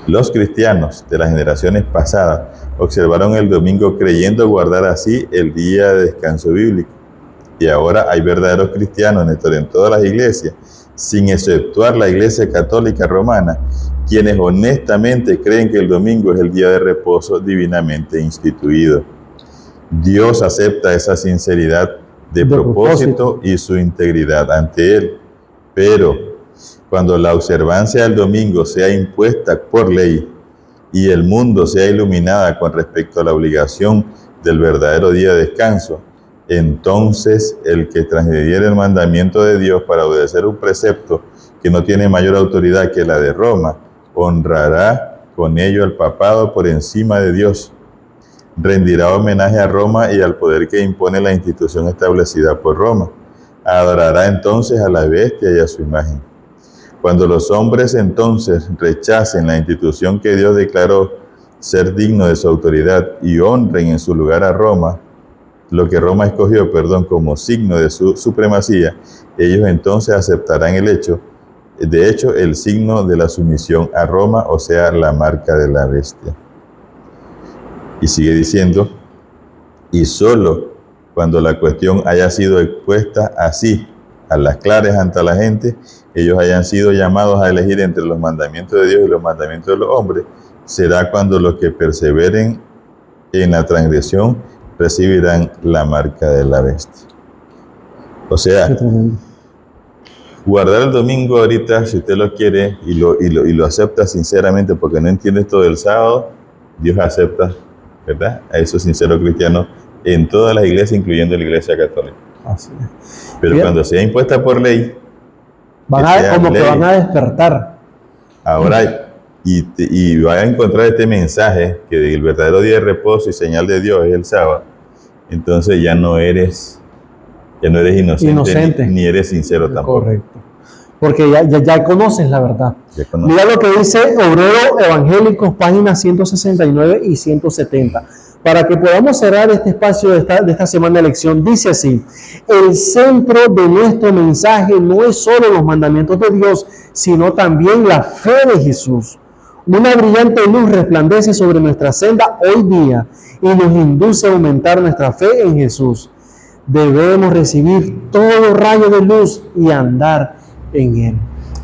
S3: Los cristianos de las generaciones pasadas observaron el domingo creyendo guardar así el día de descanso bíblico. Y ahora hay verdaderos cristianos, Néstor, en todas las iglesias, sin exceptuar la Iglesia Católica Romana, quienes honestamente creen que el domingo es el día de reposo divinamente instituido. Dios acepta esa sinceridad de propósito y su integridad ante Él. Pero cuando la observancia del domingo sea impuesta por ley y el mundo sea iluminada con respecto a la obligación del verdadero día de descanso, entonces el que transgrediere el mandamiento de Dios para obedecer un precepto que no tiene mayor autoridad que la de Roma, honrará con ello al papado por encima de Dios. Rendirá homenaje a Roma y al poder que impone la institución establecida por Roma. adorará entonces a la bestia y a su imagen. Cuando los hombres entonces rechacen la institución que Dios declaró ser digno de su autoridad y honren en su lugar a Roma, lo que Roma escogió, como signo de su supremacía, ellos entonces aceptarán de hecho, el signo de la sumisión a Roma, o sea, la marca de la bestia. Y sigue diciendo, y solo cuando la cuestión haya sido expuesta así, a las claras ante la gente, ellos hayan sido llamados a elegir entre los mandamientos de Dios y los mandamientos de los hombres, será cuando los que perseveren en la transgresión recibirán la marca de la bestia. O sea, guardar el domingo ahorita, si usted lo quiere y lo acepta sinceramente, porque no entiende esto del sábado, Dios acepta, ¿verdad?, a esos sinceros cristianos en todas las iglesias, incluyendo la iglesia católica.
S2: Así es.
S3: Pero bien, cuando sea impuesta por ley,
S2: van a despertar.
S3: Ahora, y van a encontrar este mensaje, que el verdadero día de reposo y señal de Dios es el sábado, entonces ya no eres inocente. Ni eres sincero tampoco.
S2: Correcto. Porque ya conoces la verdad. Mira lo que dice Obrero Evangélicos, páginas 169 y 170. Para que podamos cerrar este espacio de esta semana de lección, dice así: el centro de nuestro mensaje no es solo los mandamientos de Dios, sino también la fe de Jesús. Una brillante luz resplandece sobre nuestra senda hoy día y nos induce a aumentar nuestra fe en Jesús. Debemos recibir todo rayo de luz y andar en él.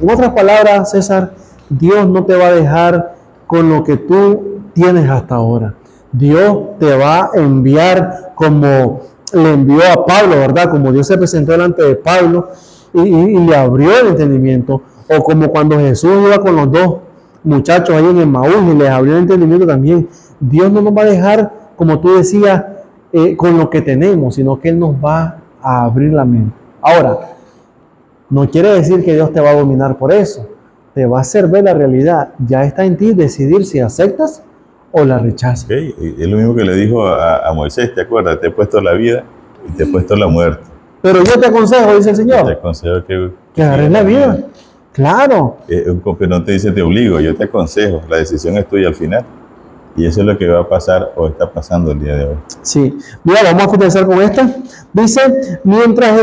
S2: En otras palabras, César, Dios no te va a dejar con lo que tú tienes hasta ahora. Dios te va a enviar como le envió a Pablo, ¿verdad? Como Dios se presentó delante de Pablo y le abrió el entendimiento. O como cuando Jesús iba con los dos muchachos ahí en Emmaús y les abrió el entendimiento también. Dios no nos va a dejar, como tú decías, con lo que tenemos, sino que Él nos va a abrir la mente. Ahora, no quiere decir que Dios te va a dominar por eso. Te va a hacer ver la realidad. Ya está en ti decidir si aceptas o la rechazas.
S3: Okay. Es lo mismo que le dijo a Moisés, ¿te acuerdas? Te he puesto la vida y te he puesto la muerte.
S2: Pero yo te aconsejo, dice el Señor,
S3: te aconsejo que
S2: agarres la vida. Claro.
S3: Pero no te dice te obligo, yo te aconsejo. La decisión es tuya al final. Y eso es lo que va a pasar o está pasando el día de hoy.
S2: Sí. Mira, vamos a finalizar con esta. Dice, mientras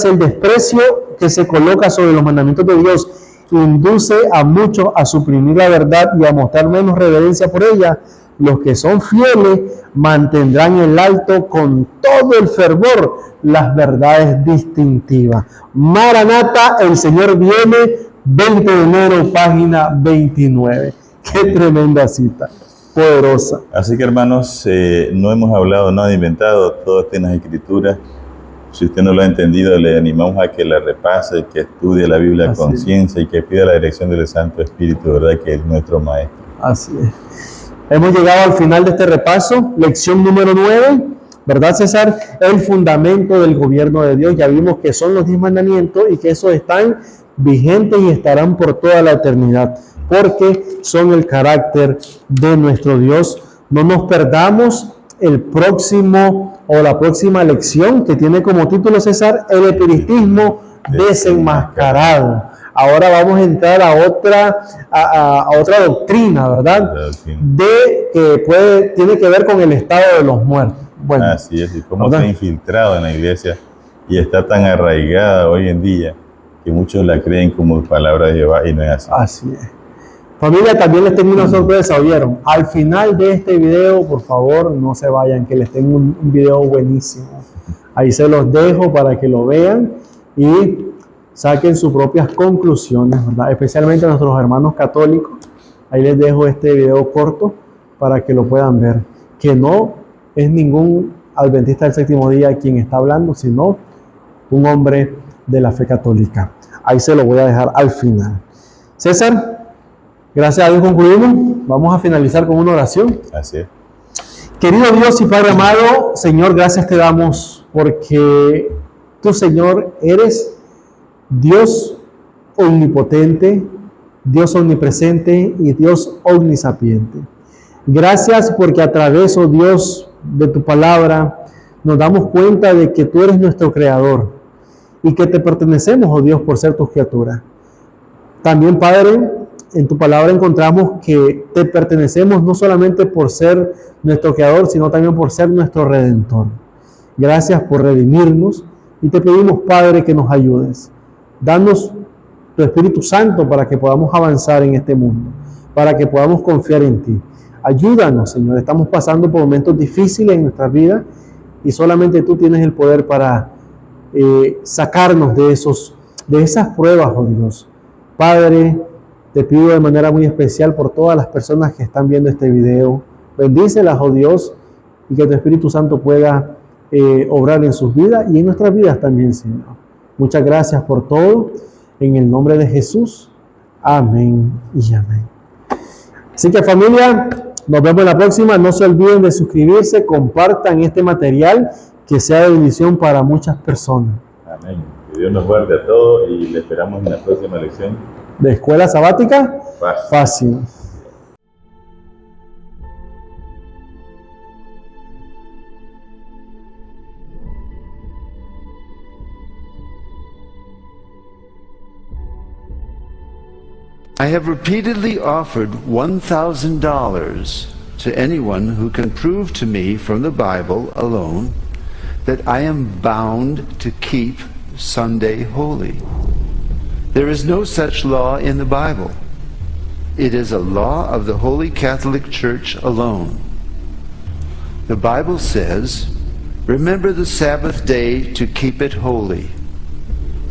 S2: el desprecio que se coloca sobre los mandamientos de Dios induce a muchos a suprimir la verdad y a mostrar menos reverencia por ella, los que son fieles mantendrán en alto con todo el fervor las verdades distintivas. Maranata, el Señor viene, 20 de enero, página 29. Qué tremenda cita, poderosa.
S3: Así que, hermanos, no hemos hablado, nada inventado, todo está en las Escrituras. Si usted no lo ha entendido, le animamos a que la repase, que estudie la Biblia a conciencia y que pida la dirección del Santo Espíritu, ¿verdad?, que es nuestro Maestro.
S2: Así es. Hemos llegado al final de este repaso, lección número 9, ¿verdad, César? El fundamento del gobierno de Dios. Ya vimos que son los 10 mandamientos y que esos están vigentes y estarán por toda la eternidad, porque son el carácter de nuestro Dios. No nos perdamos el próximo o la próxima lección que tiene como título, César, el espiritismo desenmascarado. Ahora vamos a entrar a otra doctrina, ¿verdad? Que tiene que ver con el estado de los muertos. Bueno,
S3: así es, y cómo se ha infiltrado en la iglesia y está tan arraigada hoy en día que muchos la creen como palabra de Jehová y no es así.
S2: Así es. Familia, también les tengo una sorpresa, ¿oyeron? Al final de este video, por favor, no se vayan, que les tengo un video buenísimo. Ahí se los dejo para que lo vean y saquen sus propias conclusiones, ¿verdad? Especialmente a nuestros hermanos católicos. Ahí les dejo este video corto para que lo puedan ver. Que no es ningún adventista del séptimo día quien está hablando, sino un hombre de la fe católica. Ahí se lo voy a dejar al final. César, gracias a Dios concluimos. Vamos a finalizar con una oración.
S3: Así es.
S2: Querido Dios y Padre amado, Señor, gracias te damos porque tú, Señor, eres Dios omnipotente, Dios omnipresente y Dios omnisapiente. Gracias porque a través, oh Dios, de tu palabra nos damos cuenta de que tú eres nuestro creador y que te pertenecemos, oh Dios, por ser tus criaturas. También, Padre, en tu palabra encontramos que te pertenecemos no solamente por ser nuestro creador, sino también por ser nuestro redentor. Gracias por redimirnos y te pedimos, Padre, que nos ayudes. Danos tu Espíritu Santo para que podamos avanzar en este mundo, para que podamos confiar en ti. Ayúdanos, Señor. Estamos pasando por momentos difíciles en nuestra vida y solamente tú tienes el poder para sacarnos de esas pruebas, oh Dios. Padre, te pido de manera muy especial por todas las personas que están viendo este video. Bendícelas, oh Dios, y que tu Espíritu Santo pueda obrar en sus vidas y en nuestras vidas también, Señor. Muchas gracias por todo. En el nombre de Jesús. Amén y amén. Así que, familia, nos vemos en la próxima. No se olviden de suscribirse, compartan este material, que sea de bendición para muchas personas.
S3: Amén. Que Dios nos guarde a todos y le esperamos en la próxima lección
S2: de Escuela Sabática Fácil.
S4: I have repeatedly offered $1,000 to anyone who can prove to me from the Bible alone that I am bound to keep Sunday holy. There is no such law in the Bible. It is a law of the Holy Catholic Church alone. The Bible says, "Remember the Sabbath day to keep it holy."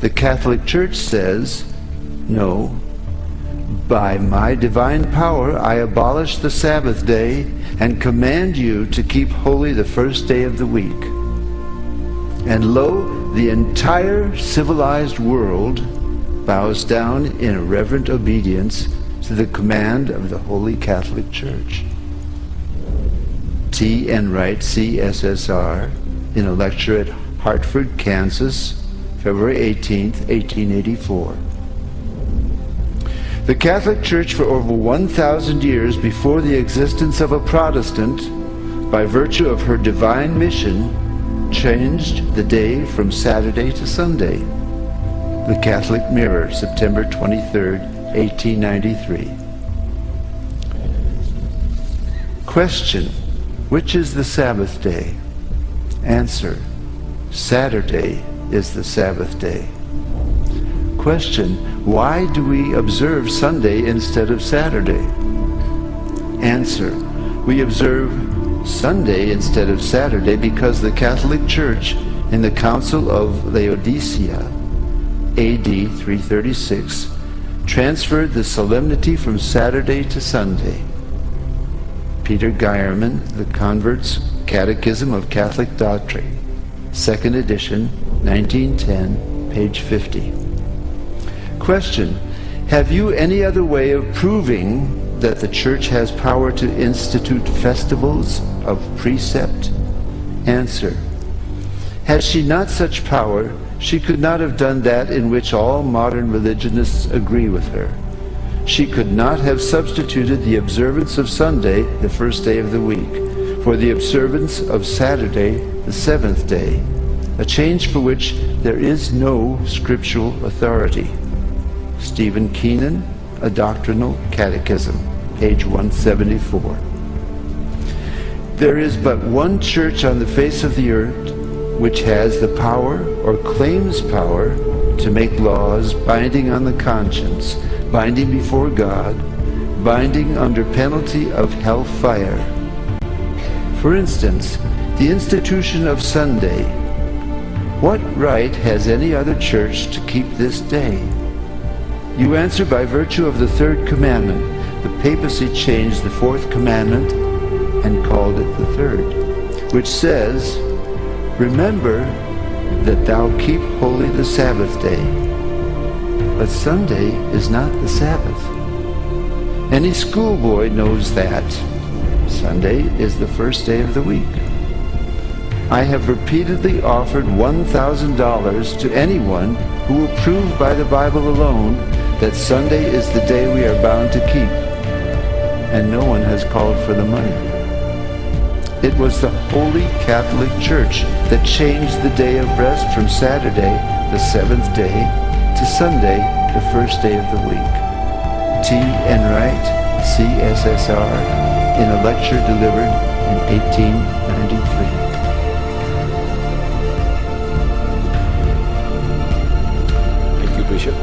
S4: The Catholic Church says, "No. By my divine power I abolish the Sabbath day and command you to keep holy the first day of the week." And lo, the entire civilized world bows down in reverent obedience to the command of the Holy Catholic Church. T. Enright, CSSR, in a lecture at Hartford, Kansas, February 18th, 1884. The Catholic Church for over 1,000 years before the existence of a Protestant, by virtue of her divine mission, changed the day from Saturday to Sunday. The Catholic Mirror, September 23rd, 1893. Question: which is the Sabbath day? Answer: Saturday is the Sabbath day. Question: why do we observe Sunday instead of Saturday? Answer: we observe Sunday instead of Saturday because the Catholic Church in the Council of Laodicea, AD 336, transferred the solemnity from Saturday to Sunday. Peter Geierman, The Convert's Catechism of Catholic Doctrine, 2nd edition, 1910, page 50. Question: have you any other way of proving that the Church has power to institute festivals of precept? Answer: had she not such power, she could not have done that in which all modern religionists agree with her. She could not have substituted the observance of Sunday, the first day of the week, for the observance of Saturday, the seventh day, a change for which there is no scriptural authority. Stephen Keenan, A Doctrinal Catechism, page 174. There is but one church on the face of the earth which has the power, or claims power, to make laws binding on the conscience, binding before God, binding under penalty of hellfire. For instance, the institution of Sunday. What right has any other church to keep this day? You answer by virtue of the third commandment. The papacy changed the fourth commandment and called it the third, which says, "Remember that thou keep holy the Sabbath day." But Sunday is not the Sabbath. Any schoolboy knows that. Sunday is the first day of the week. I have repeatedly offered $1,000 to anyone who will prove by the Bible alone that Sunday is the day we are bound to keep, and no one has called for the money. It was the Holy Catholic Church that changed the day of rest from Saturday, the seventh day, to Sunday, the first day of the week. T. Enright, CSSR, in a lecture delivered in 1893.
S5: Thank you, Bishop.